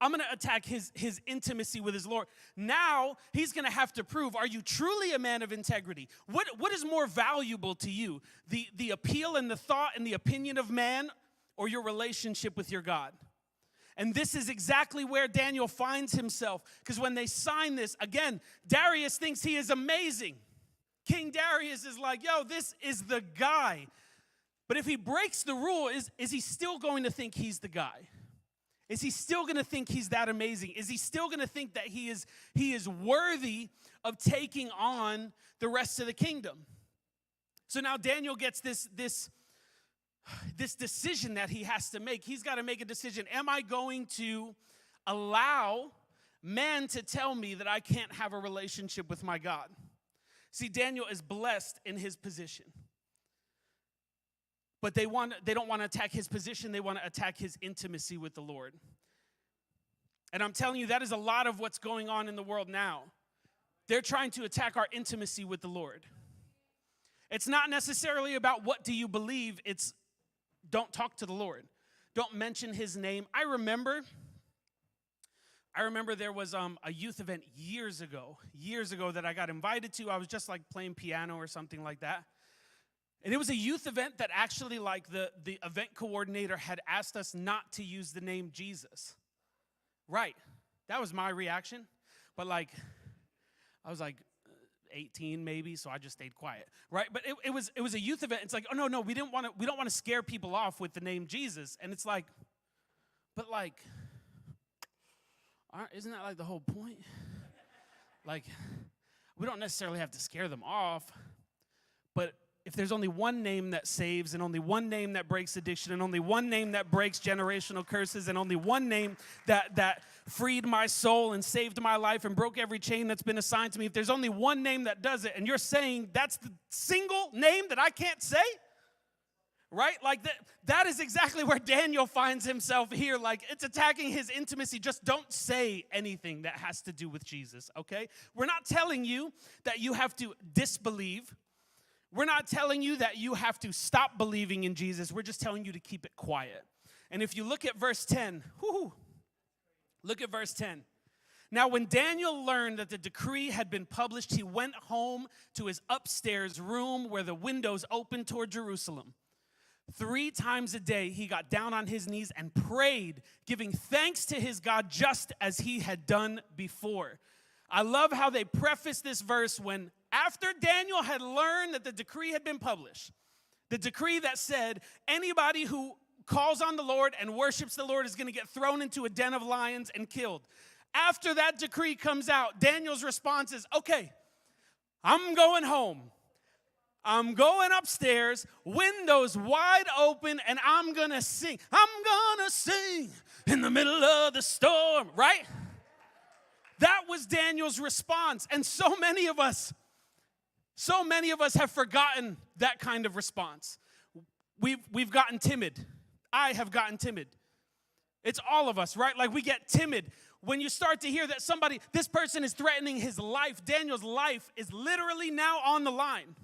[SPEAKER 6] I'm going to attack his intimacy with his Lord. Now he's going to have to prove, are you truly a man of integrity? What is more valuable to you? The appeal and the thought and the opinion of man, or your relationship with your God? And this is exactly where Daniel finds himself. Because when they sign this, again, Darius thinks he is amazing. King Darius is like, yo, this is the guy. But if he breaks the rule, is he still going to think he's the guy? Is he still going to think he's that amazing? Is he still going to think that he is worthy of taking on the rest of the kingdom? So now Daniel gets this decision that he has to make. He's got to make a decision. Am I going to allow man to tell me that I can't have a relationship with my God? See, Daniel is blessed in his position. But they don't want to attack his position. They want to attack his intimacy with the Lord. And I'm telling you, that is a lot of what's going on in the world now. They're trying to attack our intimacy with the Lord. It's not necessarily about what do you believe. It's don't talk to the Lord. Don't mention his name. I remember there was a youth event years ago that I got invited to. I was just like playing piano or something like that. And it was a youth event that actually, like, the event coordinator had asked us not to use the name Jesus. Right. That was my reaction. But, like, I was like 18 maybe, so I just stayed quiet. Right? But it was a youth event. It's like, oh no, we don't want to scare people off with the name Jesus. And it's like, but like, isn't that like the whole point? Like, we don't necessarily have to scare them off, but if there's only one name that saves, and only one name that breaks addiction, and only one name that breaks generational curses, and only one name that freed my soul and saved my life and broke every chain that's been assigned to me, if there's only one name that does it, and you're saying that's the single name that I can't say, right? Like that is exactly where Daniel finds himself here. Like, it's attacking his intimacy. Just don't say anything that has to do with Jesus, okay? We're not telling you that you have to disbelieve. We're not telling you that you have to stop believing in Jesus. We're just telling you to keep it quiet. And if you look at verse 10, look at verse 10. Now, when Daniel learned that the decree had been published, he went home to his upstairs room where the windows opened toward Jerusalem. 3 times a day, he got down on his knees and prayed, giving thanks to his God just as he had done before. I love how they preface this verse when after Daniel had learned that the decree had been published, the decree that said anybody who calls on the Lord and worships the Lord is going to get thrown into a den of lions and killed. After that decree comes out, Daniel's response is, okay, I'm going home. I'm going upstairs, windows wide open, and I'm going to sing. I'm going to sing in the middle of the storm, right? That was Daniel's response. And so many of us have forgotten that kind of response. We've gotten timid. I have gotten timid. It's all of us, right? Like, we get timid when you start to hear that this person is threatening his life. Daniel's life is literally now on the line.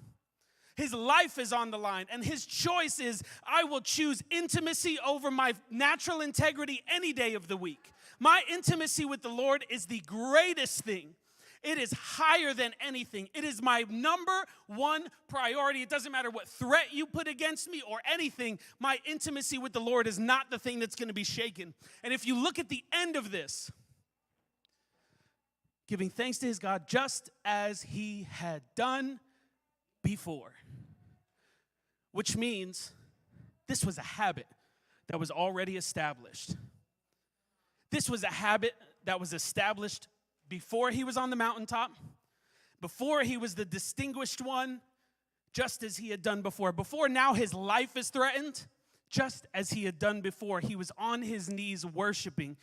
[SPEAKER 6] His life is on the line, and his choice is, I will choose intimacy over my natural integrity any day of the week. My intimacy with the Lord is the greatest thing. It is higher than anything. It is my number one priority. It doesn't matter what threat you put against me or anything. My intimacy with the Lord is not the thing that's going to be shaken. And if you look at the end of this, giving thanks to his God just as he had done before, which means this was a habit that was already established. This was a habit that was established before he was on the mountaintop, before he was the distinguished one, just as he had done before. Before now his life is threatened, just as he had done before. He was on his knees worshiping.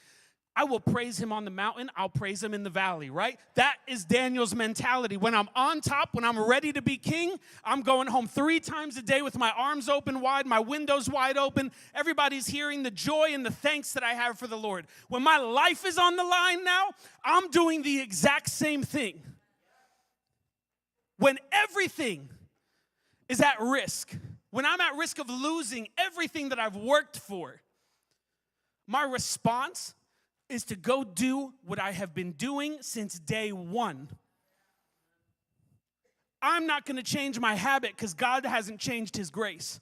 [SPEAKER 6] I will praise him on the mountain, I'll praise him in the valley, right? That is Daniel's mentality. When I'm on top, when I'm ready to be king, I'm going home 3 times a day with my arms open wide, my windows wide open. Everybody's hearing the joy and the thanks that I have for the Lord. When my life is on the line now, I'm doing the exact same thing. When everything is at risk, when I'm at risk of losing everything that I've worked for, my response is to go do what I have been doing since day one. I'm not going to change my habit because God hasn't changed his grace.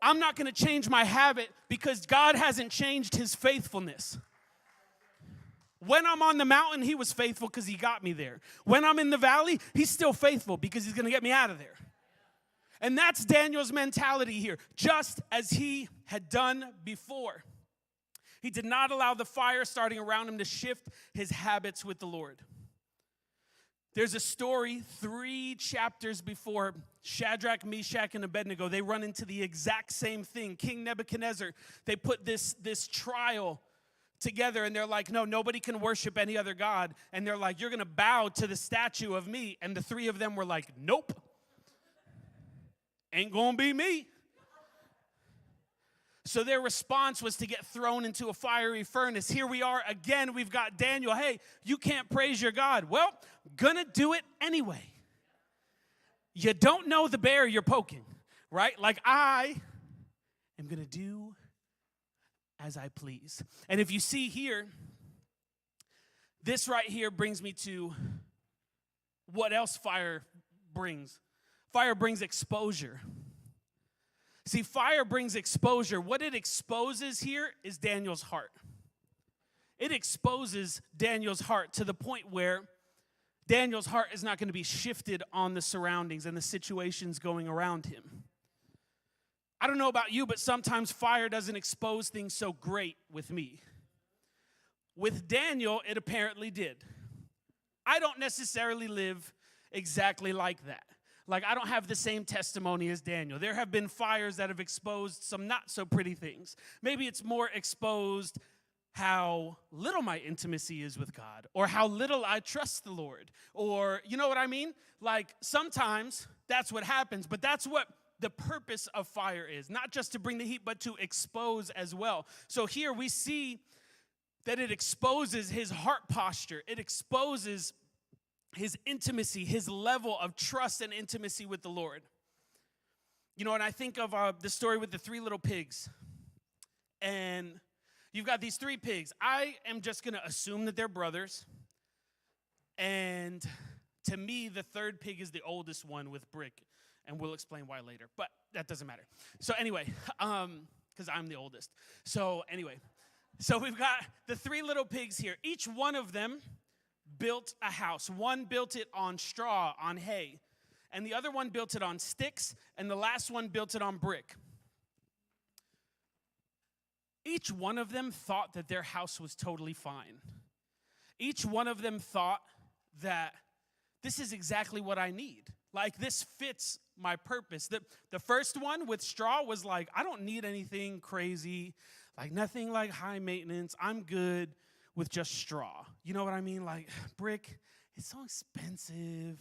[SPEAKER 6] I'm not going to change my habit because God hasn't changed his faithfulness. When I'm on the mountain, he was faithful because he got me there. When I'm in the valley, he's still faithful because he's going to get me out of there. And that's Daniel's mentality here, just as he had done before. He did not allow the fire starting around him to shift his habits with the Lord. There's a story 3 chapters before Shadrach, Meshach, and Abednego. They run into the exact same thing. King Nebuchadnezzar, they put this trial together, and they're like, no, nobody can worship any other God. And they're like, you're going to bow to the statue of me. And the 3 of them were like, nope. Ain't going to be me. So their response was to get thrown into a fiery furnace. Here we are again. We've got Daniel. Hey, you can't praise your God. Well, gonna do it anyway. You don't know the bear you're poking, right? Like, I am gonna do as I please. And if you see here, this right here brings me to what else fire brings. Fire brings exposure. See, fire brings exposure. What it exposes here is Daniel's heart. It exposes Daniel's heart to the point where Daniel's heart is not going to be shifted on the surroundings and the situations going around him. I don't know about you, but sometimes fire doesn't expose things so great with me. With Daniel, it apparently did. I don't necessarily live exactly like that. Like, I don't have the same testimony as Daniel. There have been fires that have exposed some not so pretty things. Maybe it's more exposed how little my intimacy is with God, or how little I trust the Lord, or you know what I mean? Like, sometimes that's what happens, but that's what the purpose of fire is. Not just to bring the heat, but to expose as well. So here we see that it exposes his heart posture. It exposes his intimacy, his level of trust and intimacy with the Lord. You know, and I think of the story with the 3 little pigs. And you've got these 3 pigs. I am just going to assume that they're brothers. And to me, the 3rd pig is the oldest one with Brick. And we'll explain why later. But that doesn't matter. So anyway, because I'm the oldest. So anyway, so we've got the 3 little pigs here. Each one of them built a house. One built it on straw, on hay, and the other one built it on sticks, and the last one built it on brick. Each one of them thought that their house was totally fine. Each one of them thought that this is exactly what I need. Like, this fits my purpose. The first one with straw was like, I don't need anything crazy, like nothing like high maintenance. I'm good with just straw. You know what I mean? Like, brick, it's so expensive.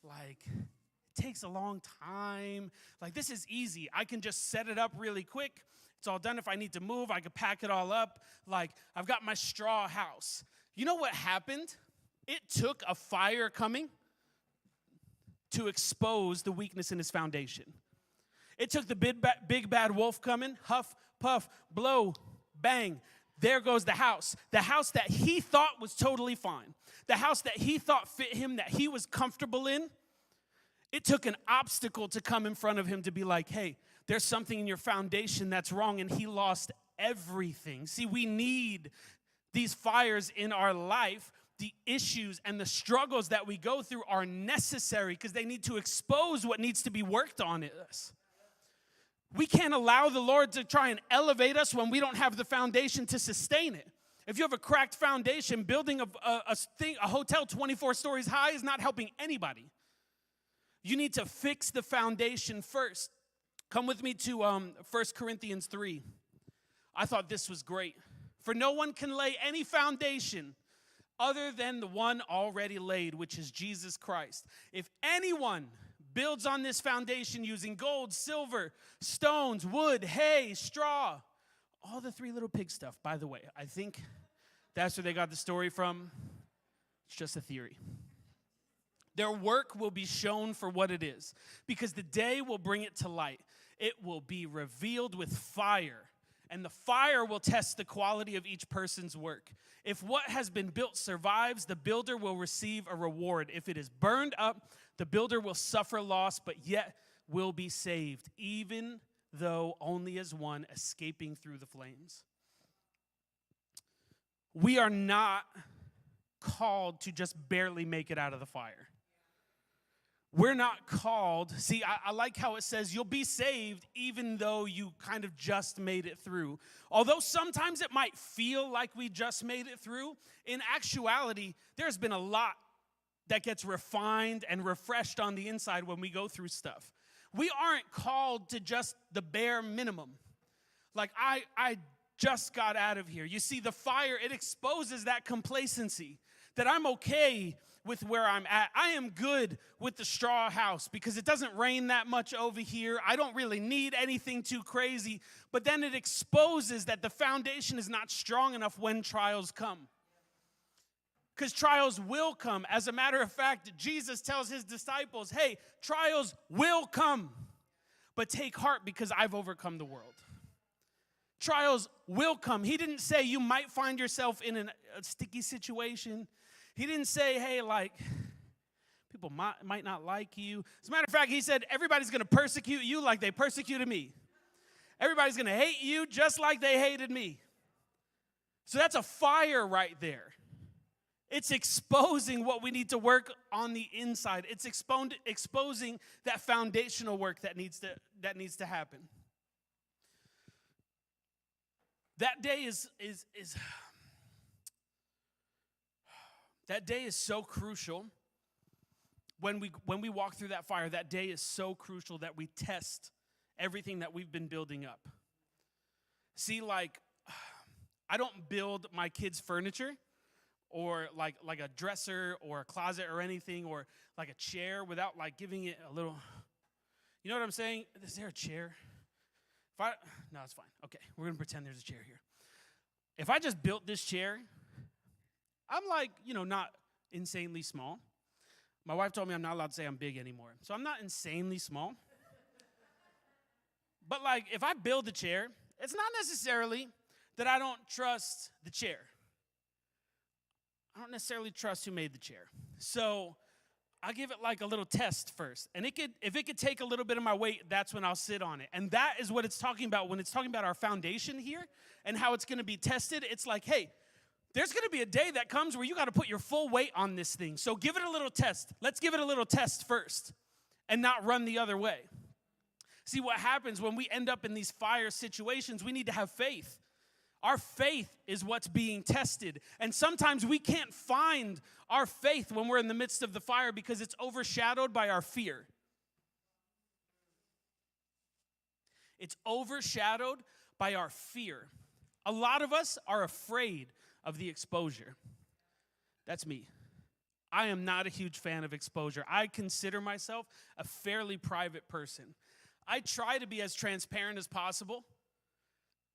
[SPEAKER 6] Like, it takes a long time. Like, this is easy. I can just set it up really quick. It's all done. If I need to move, I can pack it all up. Like, I've got my straw house. You know what happened? It took a fire coming to expose the weakness in his foundation. It took the big bad wolf coming, huff, puff, blow, bang. There goes the house that he thought was totally fine, the house that he thought fit him, that he was comfortable in. It took an obstacle to come in front of him to be like, hey, there's something in your foundation that's wrong, and he lost everything. See, we need these fires in our life. The issues and the struggles that we go through are necessary because they need to expose what needs to be worked on in us. We can't allow the Lord to try and elevate us when we don't have the foundation to sustain it. If you have a cracked foundation, building a hotel 24 stories high is not helping anybody. You need to fix the foundation first. Come with me to 1 Corinthians 3. I thought this was great. For no one can lay any foundation other than the one already laid, which is Jesus Christ. If anyone builds on this foundation using gold, silver, stones, wood, hay, straw, all the 3 little pig stuff. By the way, I think that's where they got the story from. It's just a theory. Their work will be shown for what it is, because the day will bring it to light. It will be revealed with fire, And the fire will test the quality of each person's work. If what has been built survives, the builder will receive a reward. If it is burned up, the builder will suffer loss, but yet will be saved, even though only as one escaping through the flames. We are not called to just barely make it out of the fire. We're not called. See, I like how it says you'll be saved even though you kind of just made it through. Although sometimes it might feel like we just made it through, in actuality, there's been a lot that gets refined and refreshed on the inside when we go through stuff. We aren't called to just the bare minimum. Like, I just got out of here. You see, the fire, it exposes that complacency, that I'm okay with where I'm at. I am good with the straw house because it doesn't rain that much over here. I don't really need anything too crazy. But then it exposes that the foundation is not strong enough when trials come. Because trials will come. As a matter of fact, Jesus tells his disciples, hey, trials will come, but take heart because I've overcome the world. Trials will come. He didn't say you might find yourself in a sticky situation. He didn't say, hey, like, people might not like you. As a matter of fact, he said, everybody's going to persecute you like they persecuted me. Everybody's going to hate you just like they hated me. So that's a fire right there. It's exposing what we need to work on the inside. It's exposing that foundational work that needs to happen. That day is that day is so crucial. When we walk through that fire, that day is so crucial that we test everything that we've been building up. See, like, I don't build my kids' furniture or like a dresser or a closet or anything or like a chair without like giving it a little, you know what I'm saying? Is there a chair? No, it's fine. Okay, we're going to pretend there's a chair here. If I just built this chair, I'm like, not insanely small. My wife told me I'm not allowed to say I'm big anymore. So I'm not insanely small. But like, if I build a chair, it's not necessarily that I don't trust the chair. I don't necessarily trust who made the chair. So I'll give it like a little test first. And if it could take a little bit of my weight, that's when I'll sit on it. And that is what it's talking about when it's talking about our foundation here and how it's going to be tested. It's like, hey, there's going to be a day that comes where you got to put your full weight on this thing. So give it a little test. Let's give it a little test first and not run the other way. See, what happens when we end up in these fire situations, we need to have faith. Our faith is what's being tested. And sometimes we can't find our faith when we're in the midst of the fire because it's overshadowed by our fear. It's overshadowed by our fear. A lot of us are afraid of the exposure. That's me. I am not a huge fan of exposure. I consider myself a fairly private person. I try to be as transparent as possible.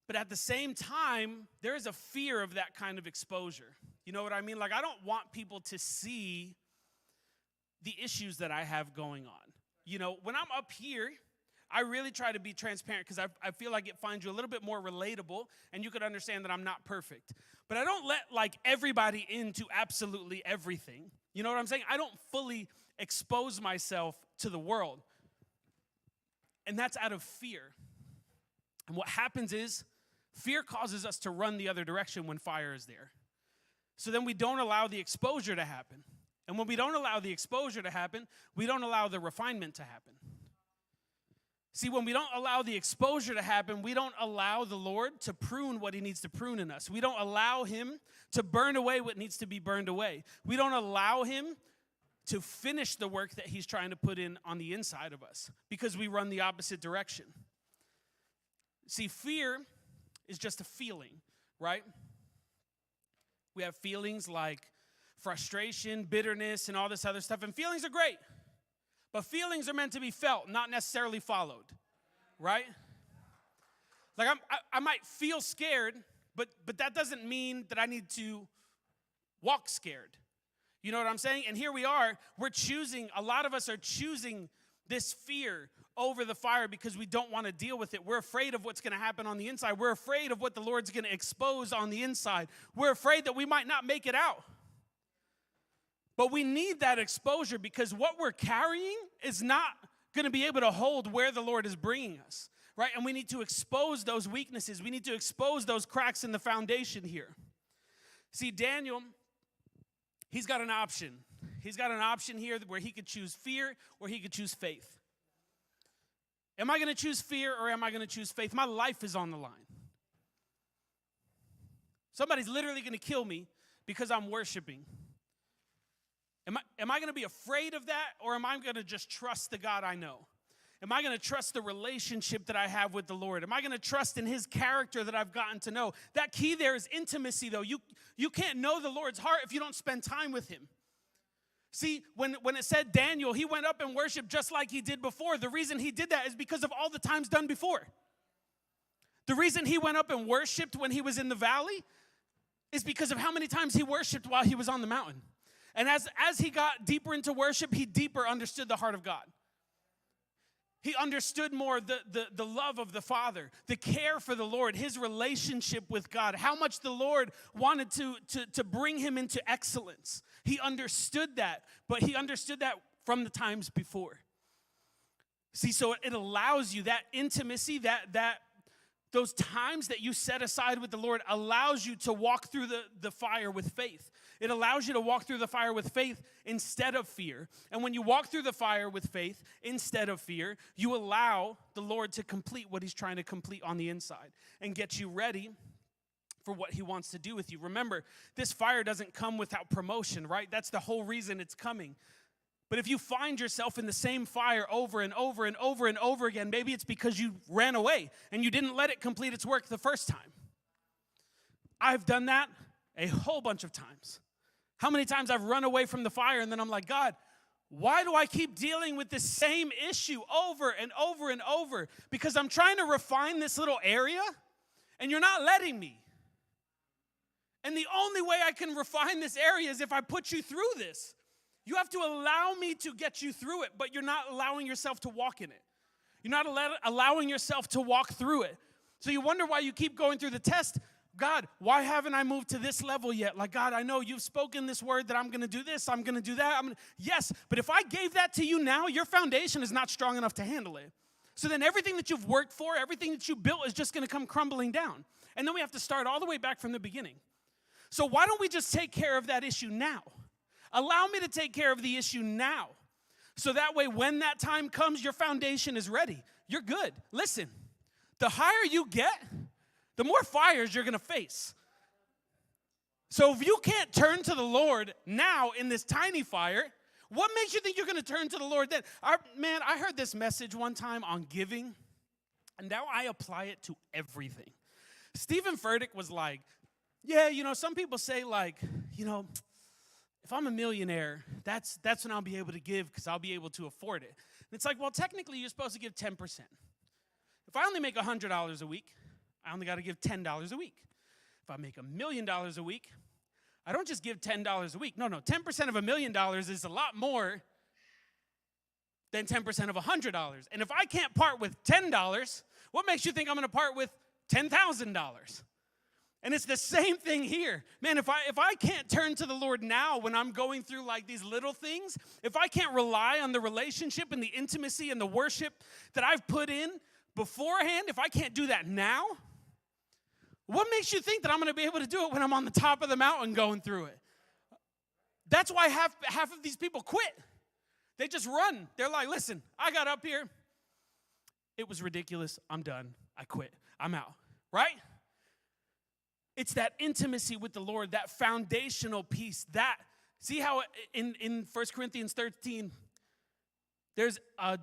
[SPEAKER 6] But at the same time, there is a fear of that kind of exposure. You know what I mean? Like, I don't want people to see the issues that I have going on. When I'm up here, I really try to be transparent because I feel like it finds you a little bit more relatable and you could understand that I'm not perfect. But I don't let, like, everybody into absolutely everything. You know what I'm saying? I don't fully expose myself to the world. And that's out of fear. And what happens is, fear causes us to run the other direction when fire is there. So then we don't allow the exposure to happen. And when we don't allow the exposure to happen, we don't allow the refinement to happen. See, when we don't allow the exposure to happen, we don't allow the Lord to prune what he needs to prune in us. We don't allow him to burn away what needs to be burned away. We don't allow him to finish the work that he's trying to put in on the inside of us because we run the opposite direction. See, fear is just a feeling, right? We have feelings like frustration, bitterness, and all this other stuff. And feelings are great. But feelings are meant to be felt, not necessarily followed, right? Like I might feel scared, but that doesn't mean that I need to walk scared. You know what I'm saying? And here we are, a lot of us are choosing this fear over the fire because we don't want to deal with it. We're afraid of what's going to happen on the inside. We're afraid of what the Lord's going to expose on the inside. We're afraid that we might not make it out. But we need that exposure because what we're carrying is not going to be able to hold where the Lord is bringing us, right? And we need to expose those weaknesses. We need to expose those cracks in the foundation here. See, Daniel, he's got an option. He's got an option here where he could choose fear or he could choose faith. Am I going to choose fear or am I going to choose faith? My life is on the line. Somebody's literally going to kill me because I'm worshiping. Am I going to be afraid of that, or am I going to just trust the God I know? Am I going to trust the relationship that I have with the Lord? Am I going to trust in his character that I've gotten to know? That key there is intimacy, though. You can't know the Lord's heart if you don't spend time with him. See, when it said Daniel, he went up and worshiped just like he did before. The reason he did that is because of all the times done before. The reason he went up and worshiped when he was in the valley is because of how many times he worshiped while he was on the mountain. And as he got deeper into worship, he deeper understood the heart of God. He understood more the love of the Father, the care for the Lord, his relationship with God, how much the Lord wanted to bring him into excellence. He understood that, but he understood that from the times before. See, so it allows you that intimacy, that those times that you set aside with the Lord allows you to walk through the fire with faith. It allows you to walk through the fire with faith instead of fear. And when you walk through the fire with faith instead of fear, you allow the Lord to complete what he's trying to complete on the inside and get you ready for what he wants to do with you. Remember, this fire doesn't come without promotion, right? That's the whole reason it's coming. But if you find yourself in the same fire over and over and over and over again, maybe it's because you ran away and you didn't let it complete its work the first time. I've done that a whole bunch of times. How many times I've run away from the fire and then I'm like, God, why do I keep dealing with this same issue over and over and over? Because I'm trying to refine this little area and you're not letting me. And the only way I can refine this area is if I put you through this. You have to allow me to get you through it, but you're not allowing yourself to walk in it. You're not allowing yourself to walk through it. So you wonder why you keep going through the test. God, why haven't I moved to this level yet? Like, God, I know you've spoken this word that I'm going to do this, I'm going to do that. Yes, but if I gave that to you now, your foundation is not strong enough to handle it. So then everything that you've worked for, everything that you built is just going to come crumbling down. And then we have to start all the way back from the beginning. So why don't we just take care of that issue now? Allow me to take care of the issue now. So that way when that time comes, your foundation is ready. You're good. Listen, the higher you get, the more fires you're going to face. So if you can't turn to the Lord now in this tiny fire, what makes you think you're going to turn to the Lord then? I heard this message one time on giving, and now I apply it to everything. Stephen Furtick was like, yeah, some people say like, if I'm a millionaire, that's when I'll be able to give because I'll be able to afford it. And it's like, well, technically you're supposed to give 10%. If I only make $100 a week, I only got to give $10 a week. If I make $1 million a week, I don't just give $10 a week. No, 10% of $1 million is a lot more than 10% of $100. And if I can't part with $10, what makes you think I'm going to part with $10,000? And it's the same thing here. Man, if I can't turn to the Lord now when I'm going through like these little things, if I can't rely on the relationship and the intimacy and the worship that I've put in beforehand, if I can't do that now, what makes you think that I'm going to be able to do it when I'm on the top of the mountain going through it? That's why half of these people quit. They just run. They're like, listen, I got up here. It was ridiculous. I'm done. I quit. I'm out. Right? It's that intimacy with the Lord, that foundational piece. See how in 1 Corinthians 13, there's right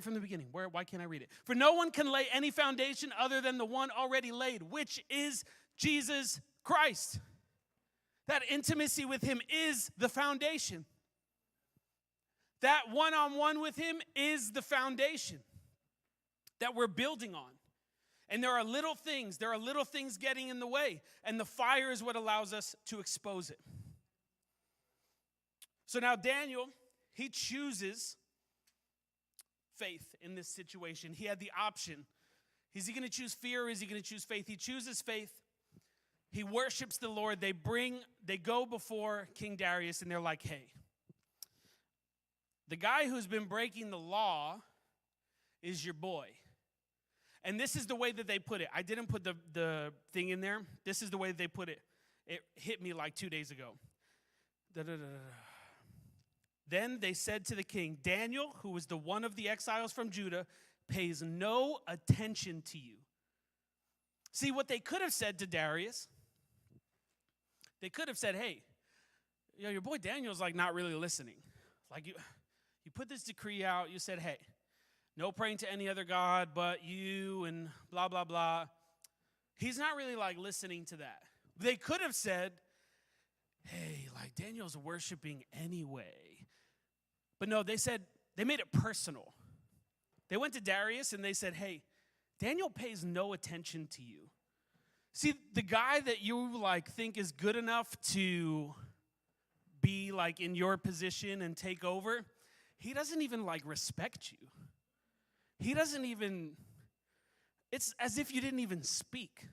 [SPEAKER 6] from the beginning. Why can't I read it? For no one can lay any foundation other than the one already laid, which is Jesus Christ. That intimacy with him is the foundation. That one-on-one with him is the foundation that we're building on. And there are little things getting in the way. And the fire is what allows us to expose it. So now Daniel, he chooses faith in this situation. He had the option. Is he going to choose fear or is he going to choose faith? He chooses faith. He worships the Lord. They go before King Darius and they're like, hey, the guy who's been breaking the law is your boy. And this is the way that they put it. I didn't put the thing in there. This is the way that they put it. It hit me like 2 days ago. Then they said to the king, Daniel, who was the one of the exiles from Judah, pays no attention to you. See, what they could have said to Darius, they could have said, hey, your boy Daniel's like not really listening. Like you put this decree out, you said, hey, no praying to any other God but you and blah, blah, blah. He's not really like listening to that. They could have said, hey, like Daniel's worshiping anyway. But no, they made it personal. They went to Darius and they said, hey, Daniel pays no attention to you. See, the guy that you like think is good enough to be like in your position and take over, he doesn't even like respect you. He doesn't even, it's as if you didn't even speak.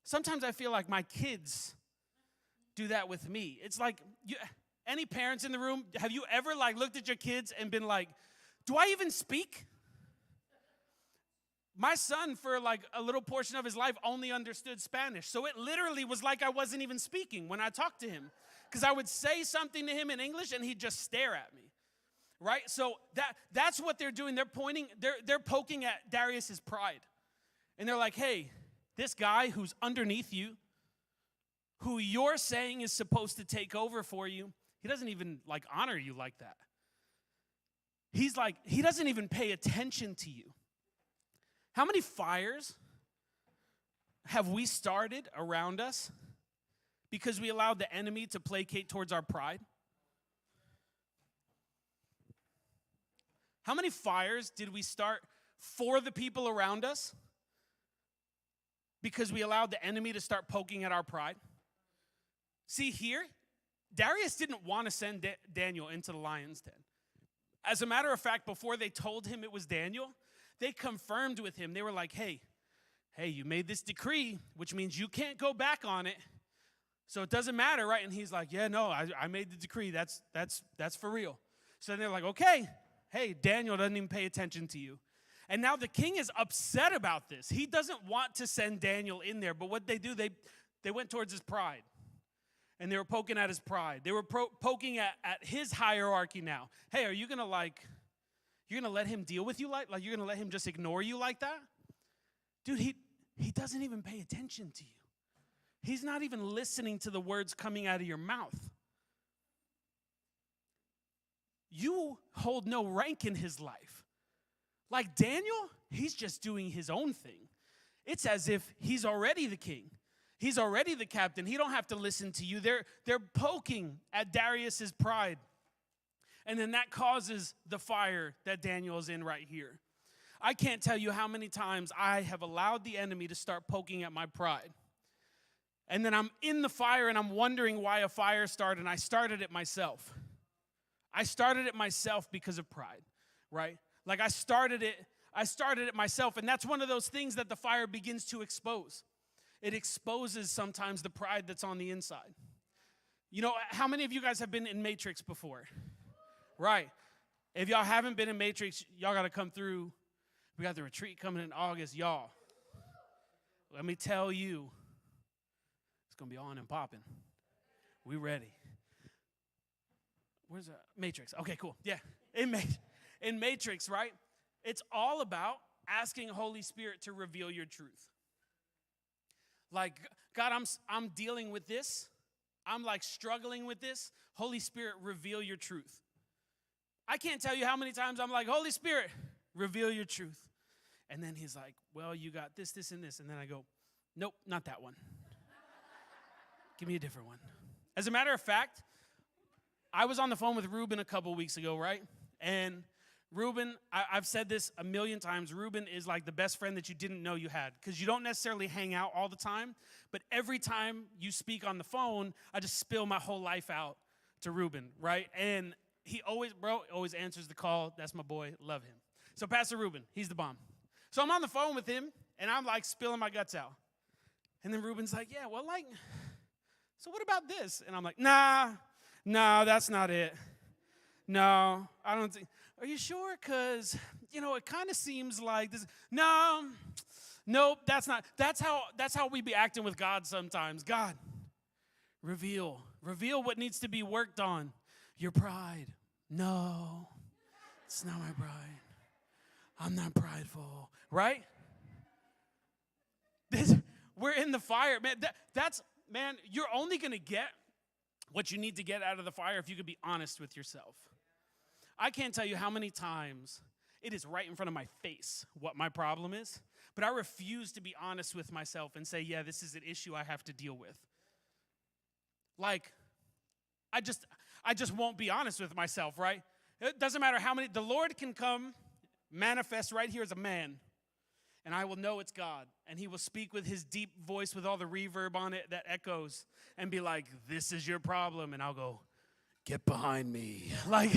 [SPEAKER 6] Sometimes I feel like my kids do that with me. It's like, any parents in the room, have you ever like looked at your kids and been like, do I even speak? My son, for like a little portion of his life, only understood Spanish. So it literally was like I wasn't even speaking when I talked to him. Because I would say something to him in English and he'd just stare at me. Right? So that's what they're doing. They're poking at Darius's pride. And they're like, hey, this guy who's underneath you, who you're saying is supposed to take over for you, he doesn't even like honor you like that. He's like, he doesn't even pay attention to you. How many fires have we started around us because we allowed the enemy to placate towards our pride? How many fires did we start for the people around us because we allowed the enemy to start poking at our pride? See here, Darius didn't want to send Daniel into the lion's den. As a matter of fact, before they told him it was Daniel, they confirmed with him. They were like, hey, you made this decree, which means you can't go back on it. So it doesn't matter, right? And he's like, yeah, no, I made the decree. That's for real. So they're like, okay, hey, Daniel doesn't even pay attention to you. And now the king is upset about this. He doesn't want to send Daniel in there. But what they do, they went towards his pride. And they were poking at his pride. They were poking at his hierarchy now. Hey, are you going to you're going to let him deal with you like you're going to let him just ignore you like that? Dude, he doesn't even pay attention to you. He's not even listening to the words coming out of your mouth. You hold no rank in his life. Like Daniel, he's just doing his own thing. It's as if he's already the king. He's already the captain. He don't have to listen to you. They're poking at Darius's pride. And then that causes the fire that Daniel is in right here. I can't tell you how many times I have allowed the enemy to start poking at my pride. And then I'm in the fire and I'm wondering why a fire started, and I started it myself. I started it myself because of pride, right? Like I started it myself, and that's one of those things that the fire begins to expose. It exposes sometimes the pride that's on the inside. You know, how many of you guys have been in Matrix before? Right. If y'all haven't been in Matrix, y'all got to come through. We got the retreat coming in August, y'all. Let me tell you, it's going to be on and popping. We ready. Where's that? Matrix. Okay, cool. Yeah. In Matrix, right? It's all about asking Holy Spirit to reveal your truth. Like, God, I'm dealing with this. I'm like struggling with this. Holy Spirit, reveal your truth. I can't tell you how many times I'm like, Holy Spirit, reveal your truth. And then he's like, well, you got this, this, and this. And then I go, nope, not that one. Give me a different one. As a matter of fact, I was on the phone with Ruben a couple weeks ago, right? And Ruben, I've said this a million times, Ruben is like the best friend that you didn't know you had, because you don't necessarily hang out all the time, but every time you speak on the phone, I just spill my whole life out to Ruben, right? And he always answers the call. That's my boy. Love him. So Pastor Ruben, he's the bomb. So I'm on the phone with him, and I'm like spilling my guts out. And then Ruben's like, yeah, well, like, so what about this? And I'm like, nah, that's not it. No, I don't think. Are you sure? Because, it kind of seems like this. No, nope, that's not. That's how we be acting with God sometimes. God, reveal what needs to be worked on. Your pride. No, it's not my pride. I'm not prideful, right? We're in the fire, man. Man, you're only going to get what you need to get out of the fire if you could be honest with yourself. I can't tell you how many times it is right in front of my face what my problem is, but I refuse to be honest with myself and say, yeah, this is an issue I have to deal with. Like, I just won't be honest with myself, right? It doesn't matter how many, the Lord can come, manifest right here as a man, and I will know it's God, and he will speak with his deep voice with all the reverb on it that echoes and be like, this is your problem, and I'll go, get behind me. Like,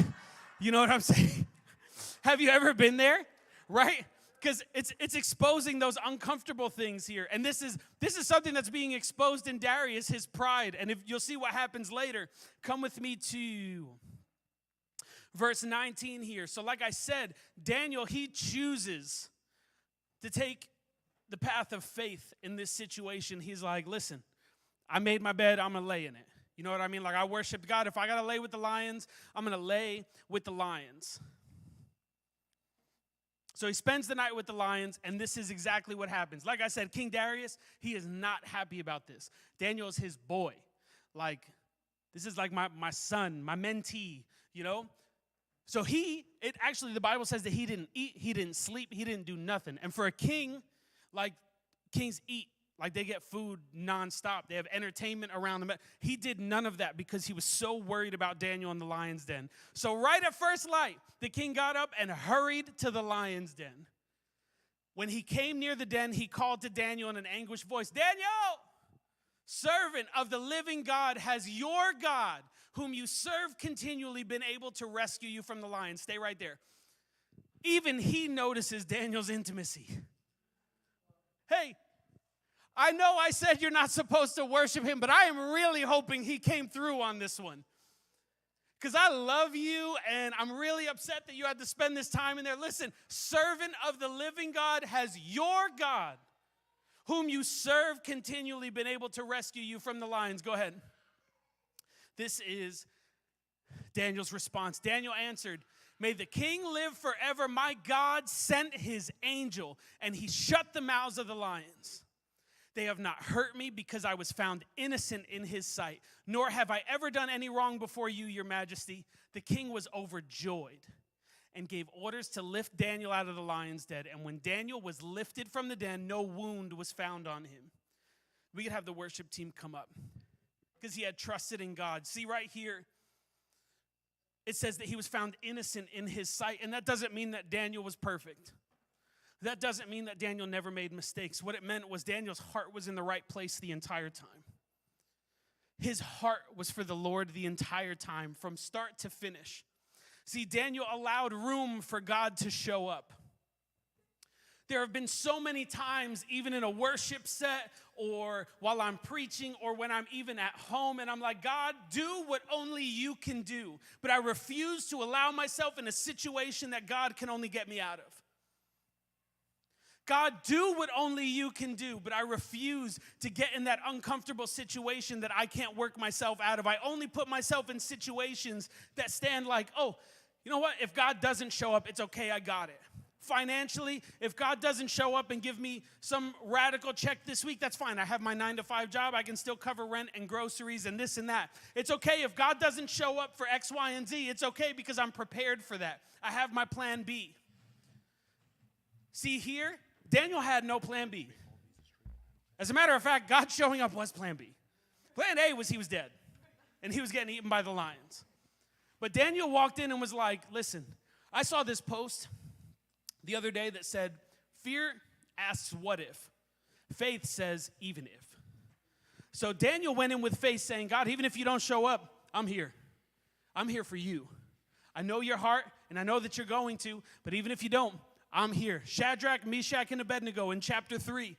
[SPEAKER 6] you know what I'm saying? Have you ever been there? Right? Because it's exposing those uncomfortable things here. And this is something that's being exposed in Darius, his pride. And if you'll see what happens later, come with me to verse 19 here. So like I said, Daniel, he chooses to take the path of faith in this situation. He's like, listen, I made my bed, I'm going to lay in it. You know what I mean? Like, I worship God. If I got to lay with the lions, I'm going to lay with the lions. So he spends the night with the lions, and this is exactly what happens. Like I said, King Darius, he is not happy about this. Daniel is his boy. Like, this is like my son, my mentee, So actually, the Bible says that he didn't eat, he didn't sleep, he didn't do nothing. And for a king, like, kings eat. Like, they get food nonstop. They have entertainment around them. He did none of that because he was so worried about Daniel in the lion's den. So right at first light, the king got up and hurried to the lion's den. When he came near the den, he called to Daniel in an anguished voice, Daniel, servant of the living God, has your God, whom you serve continually, been able to rescue you from the lions? Stay right there. Even he notices Daniel's intimacy. Hey, I know I said you're not supposed to worship him, but I am really hoping he came through on this one. Because I love you, and I'm really upset that you had to spend this time in there. Listen, servant of the living God, has your God, whom you serve continually, been able to rescue you from the lions? Go ahead. This is Daniel's response. Daniel answered, may the king live forever. My God sent his angel, and he shut the mouths of the lions. They have not hurt me because I was found innocent in his sight, nor have I ever done any wrong before you, your majesty. The king was overjoyed and gave orders to lift Daniel out of the lion's den. And when Daniel was lifted from the den, no wound was found on him. We could have the worship team come up because he had trusted in God. See right here, it says that he was found innocent in his sight. And that doesn't mean that Daniel was perfect. That doesn't mean that Daniel never made mistakes. What it meant was Daniel's heart was in the right place the entire time. His heart was for the Lord the entire time, from start to finish. See, Daniel allowed room for God to show up. There have been so many times, even in a worship set, or while I'm preaching, or when I'm even at home, and I'm like, God, do what only you can do. But I refuse to allow myself in a situation that God can only get me out of. God, do what only you can do, but I refuse to get in that uncomfortable situation that I can't work myself out of. I only put myself in situations that stand like, oh, you know what? If God doesn't show up, it's okay, I got it. Financially, if God doesn't show up and give me some radical check this week, that's fine. I have my 9-to-5 job. I can still cover rent and groceries and this and that. It's okay if God doesn't show up for X, Y, and Z. It's okay because I'm prepared for that. I have my plan B. See here? Daniel had no plan B. As a matter of fact, God showing up was plan B. Plan A was he was dead, and he was getting eaten by the lions. But Daniel walked in and was like, listen, I saw this post the other day that said, fear asks what if. Faith says even if. So Daniel went in with faith saying, God, even if you don't show up, I'm here. I'm here for you. I know your heart, and I know that you're going to, but even if you don't, I'm here. Shadrach, Meshach, and Abednego in chapter 3.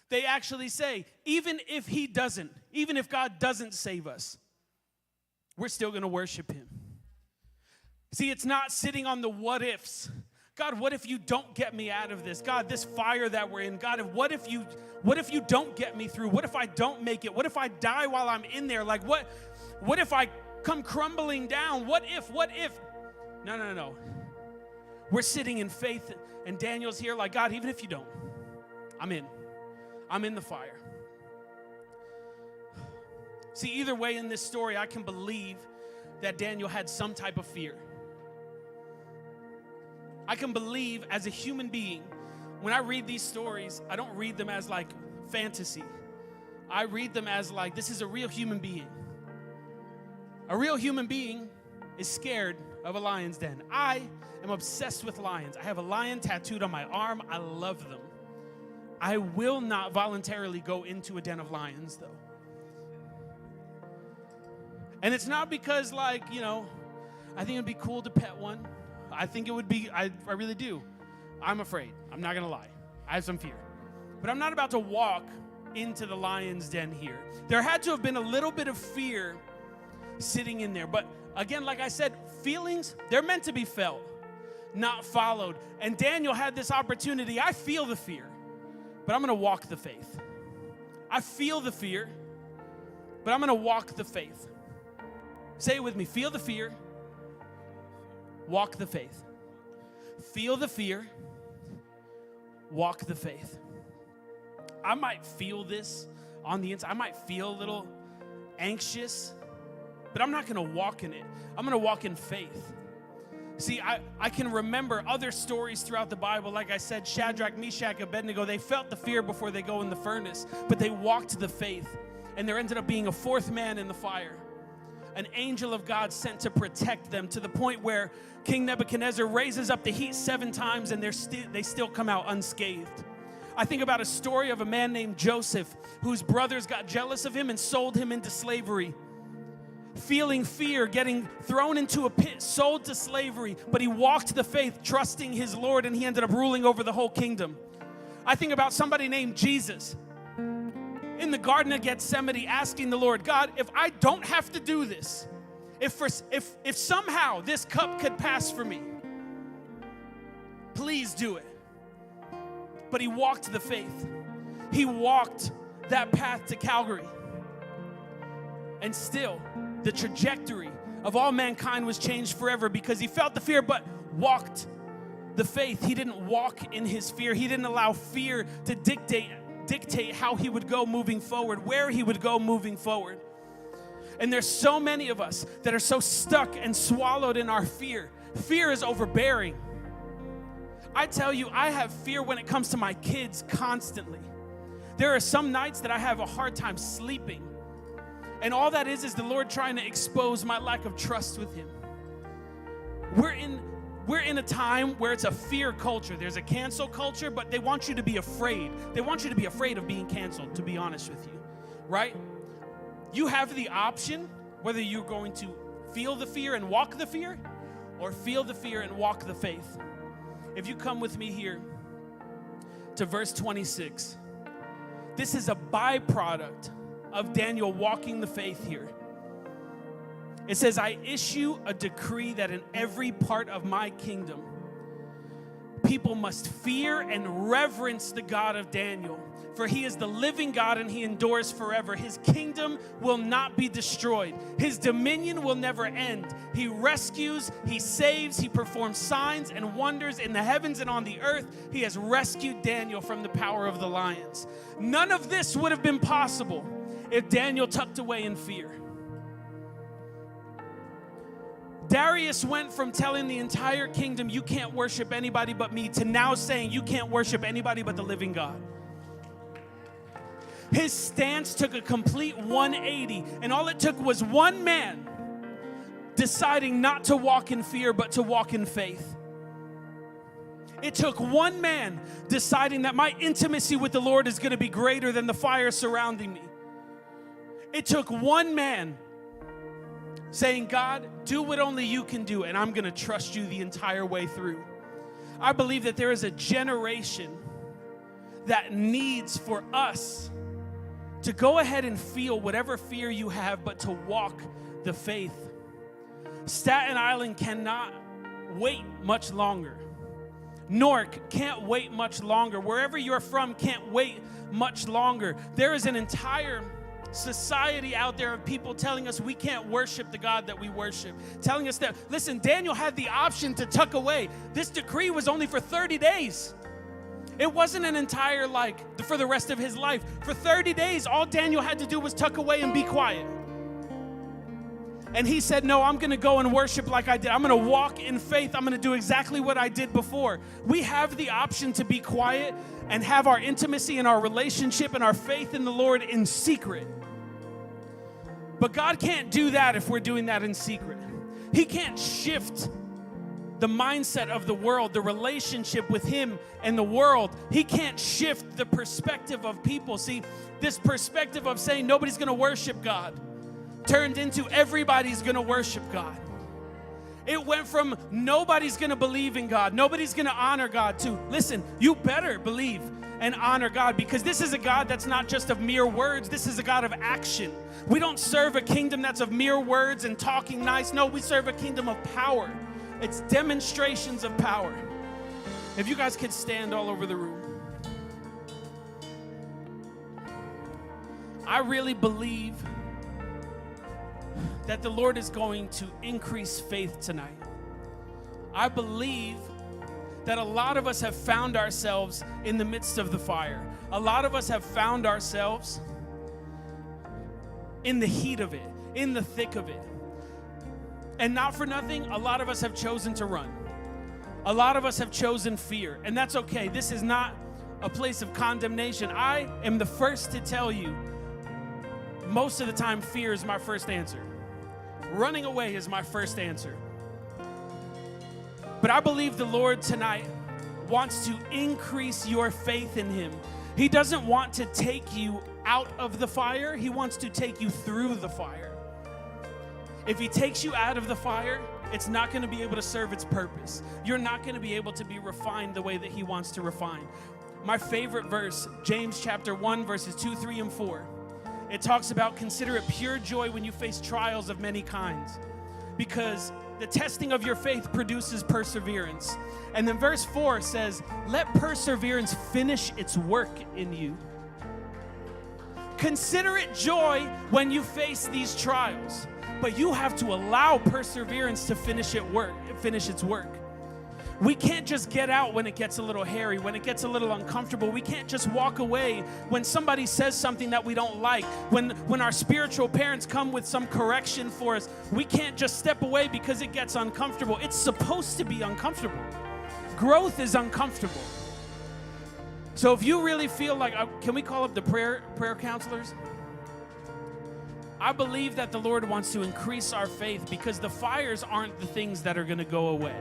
[SPEAKER 6] They actually say, even if God doesn't save us, we're still going to worship him. See, it's not sitting on the what ifs. God, what if you don't get me out of this? God, this fire that we're in. God, what if you don't get me through? What if I don't make it? What if I die while I'm in there? Like what if I come crumbling down? What if? No. We're sitting in faith, and Daniel's here like, God, even if you don't, I'm in. I'm in the fire. See, either way in this story, I can believe that Daniel had some type of fear. I can believe as a human being, when I read these stories, I don't read them as like fantasy. I read them as like, this is a real human being. A real human being is scared of a lion's den. I am obsessed with lions. I have a lion tattooed on my arm. I love them. I will not voluntarily go into a den of lions, though. And it's not because, like, I think it'd be cool to pet one. I think it would be, I really do. I'm afraid. I'm not going to lie. I have some fear. But I'm not about to walk into the lion's den here. There had to have been a little bit of fear sitting in there. But again, like I said, feelings, they're meant to be felt, not followed. And Daniel had this opportunity. I feel the fear, but I'm going to walk the faith. I feel the fear, but I'm going to walk the faith. Say it with me. Feel the fear. Walk the faith. Feel the fear. Walk the faith. I might feel this on the inside. I might feel a little anxious, but I'm not going to walk in it. I'm going to walk in faith. See, I can remember other stories throughout the Bible. Like I said, Shadrach, Meshach, Abednego, they felt the fear before they go in the furnace, but they walked the faith. And there ended up being a fourth man in the fire. An angel of God sent to protect them, to the point where King Nebuchadnezzar raises up the heat 7 times and they still come out unscathed. I think about a story of a man named Joseph whose brothers got jealous of him and sold him into slavery. Feeling fear, getting thrown into a pit, sold to slavery, but he walked the faith, trusting his Lord, and he ended up ruling over the whole kingdom. I think about somebody named Jesus in the Garden of Gethsemane asking the Lord, God, if I don't have to do this, if somehow this cup could pass for me, please do it. But he walked the faith. He walked that path to Calvary. And still, the trajectory of all mankind was changed forever because he felt the fear but walked the faith. He didn't walk in his fear. He didn't allow fear to dictate how he would go moving forward, where he would go moving forward. And there's so many of us that are so stuck and swallowed in our fear. Fear is overbearing. I tell you, I have fear when it comes to my kids constantly. There are some nights that I have a hard time sleeping. And all that is the Lord trying to expose my lack of trust with him. We're in a time where it's a fear culture. There's a cancel culture, but they want you to be afraid. They want you to be afraid of being canceled, to be honest with you, right? You have the option whether you're going to feel the fear and walk the fear, or feel the fear and walk the faith. If you come with me here to verse 26, this is a byproduct of Daniel walking the faith here. It says, I issue a decree that in every part of my kingdom, people must fear and reverence the God of Daniel, for he is the living God and he endures forever. His kingdom will not be destroyed. His dominion will never end. He rescues, he saves, he performs signs and wonders in the heavens and on the earth. He has rescued Daniel from the power of the lions. None of this would have been possible if Daniel tucked away in fear. Darius went from telling the entire kingdom, you can't worship anybody but me, to now saying you can't worship anybody but the living God. His stance took a complete 180, and all it took was one man deciding not to walk in fear but to walk in faith. It took one man deciding that my intimacy with the Lord is going to be greater than the fire surrounding me. It took one man saying, God, do what only you can do, and I'm going to trust you the entire way through. I believe that there is a generation that needs for us to go ahead and feel whatever fear you have, but to walk the faith. Staten Island cannot wait much longer. Newark can't wait much longer. Wherever you're from can't wait much longer. There is an entire society out there of people telling us we can't worship the God that we worship. Telling us that, listen, Daniel had the option to tuck away. This decree was only for 30 days. It wasn't an entire, for the rest of his life. For 30 days, all Daniel had to do was tuck away and be quiet. And he said, no, I'm going to go and worship like I did. I'm going to walk in faith. I'm going to do exactly what I did before. We have the option to be quiet and have our intimacy and our relationship and our faith in the Lord in secret. But God can't do that if we're doing that in secret. He can't shift the mindset of the world, the relationship with him and the world. He can't shift the perspective of people. See, this perspective of saying nobody's going to worship God turned into everybody's going to worship God. It went from nobody's going to believe in God, nobody's going to honor God, to, listen, you better believe and honor God, because this is a God that's not just of mere words. This is a God of action. We don't serve a kingdom that's of mere words and talking nice. No, we serve a kingdom of power. It's demonstrations of power. If you guys could stand all over the room. I really believe that the Lord is going to increase faith tonight. I believe that a lot of us have found ourselves in the midst of the fire. A lot of us have found ourselves in the heat of it, in the thick of it. And not for nothing, a lot of us have chosen to run. A lot of us have chosen fear, and that's okay. This is not a place of condemnation. I am the first to tell you, most of the time, fear is my first answer. Running away is my first answer. But I believe the Lord tonight wants to increase your faith in him. He doesn't want to take you out of the fire. He wants to take you through the fire. If he takes you out of the fire, it's not going to be able to serve its purpose. You're not going to be able to be refined the way that he wants to refine. My favorite verse, James chapter 1, verses 2, 3, and 4. It talks about, consider it pure joy when you face trials of many kinds, because the testing of your faith produces perseverance. And then verse 4 says, let perseverance finish its work in you. Consider it joy when you face these trials, but you have to allow perseverance to finish its work. We can't just get out when it gets a little hairy, when it gets a little uncomfortable. We can't just walk away when somebody says something that we don't like. When our spiritual parents come with some correction for us, we can't just step away because it gets uncomfortable. It's supposed to be uncomfortable. Growth is uncomfortable. So if you really feel like, can we call up the prayer counselors? I believe that the Lord wants to increase our faith, because the fires aren't the things that are going to go away.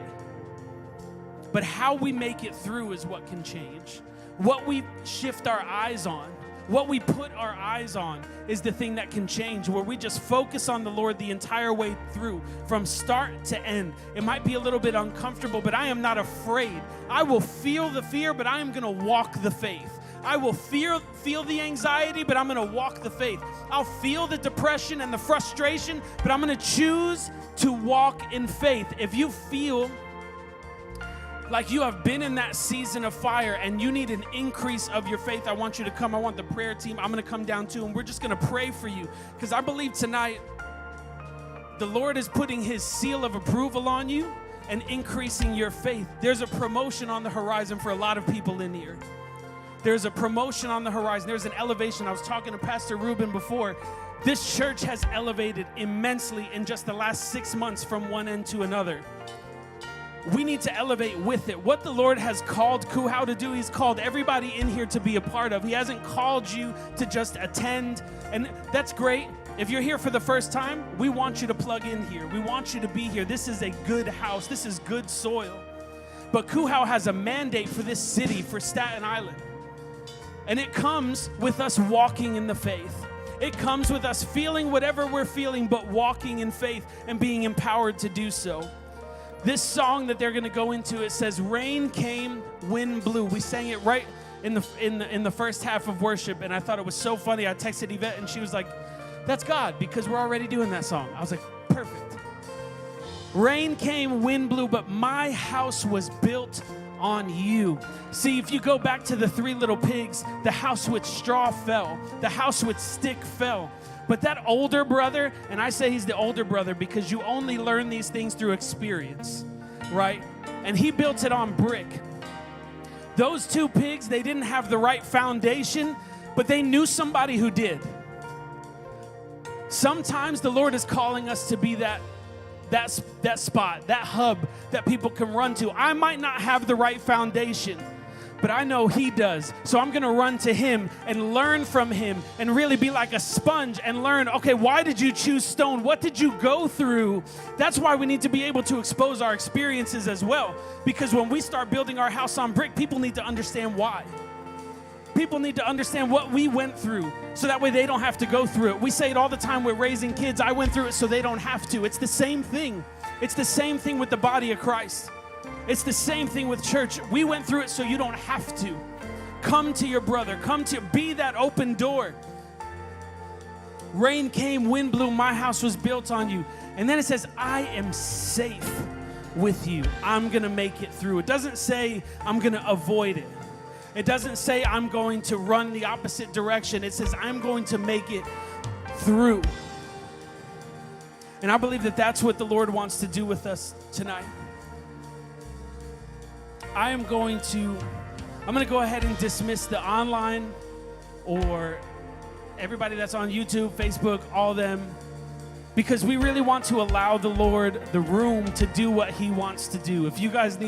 [SPEAKER 6] But how we make it through is what can change. What we shift our eyes on, what we put our eyes on is the thing that can change, where we just focus on the Lord the entire way through, from start to end. It might be a little bit uncomfortable, but I am not afraid. I will feel the fear, but I am going to walk the faith. I will feel the anxiety, but I'm going to walk the faith. I'll feel the depression and the frustration, but I'm going to choose to walk in faith. If you feel like you have been in that season of fire and you need an increase of your faith, I want you to come. I want the prayer team. I'm going to come down too, and we're just going to pray for you, because I believe tonight the Lord is putting his seal of approval on you and increasing your faith. There's a promotion on the horizon for a lot of people in here. There's a promotion on the horizon. There's an elevation. I was talking to Pastor Ruben before. This church has elevated immensely in just the last 6 months from one end to another. We need to elevate with it. What the Lord has called Cuhow to do, he's called everybody in here to be a part of. He hasn't called you to just attend, and that's great. If you're here for the first time, we want you to plug in here. We want you to be here. This is a good house. This is good soil. But Cuhow has a mandate for this city, for Staten Island. And it comes with us walking in the faith. It comes with us feeling whatever we're feeling, but walking in faith and being empowered to do so. This song that they're going to go into, it says, rain came, wind blew. We sang it right in the first half of worship, and I thought it was so funny. I texted Yvette, and she was like, that's God, because we're already doing that song. I was like, perfect. Rain came, wind blew, but my house was built on you. See, if you go back to the 3 little pigs, the house with straw fell, the house with stick fell. But that older brother, and I say he's the older brother because you only learn these things through experience, right? And he built it on brick. Those 2 pigs, they didn't have the right foundation, but they knew somebody who did. Sometimes the Lord is calling us to be that spot, that hub that people can run to. I might not have the right foundation, but I know he does. So I'm going to run to him and learn from him and really be like a sponge and learn, okay, why did you choose stone? What did you go through? That's why we need to be able to expose our experiences as well. Because when we start building our house on brick, people need to understand why. People need to understand what we went through so that way they don't have to go through it. We say it all the time with raising kids. I went through it so they don't have to. It's the same thing. It's the same thing with the body of Christ. It's the same thing with church. We went through it so you don't have to. Come to your brother. Be that open door. Rain came, wind blew, my house was built on you. And then it says, I am safe with you. I'm going to make it through. It doesn't say I'm going to avoid it. It doesn't say I'm going to run the opposite direction. It says I'm going to make it through. And I believe that that's what the Lord wants to do with us tonight. I'm going to go ahead and dismiss the online or everybody that's on YouTube, Facebook, all them, because we really want to allow the Lord the room to do what he wants to do. If you guys need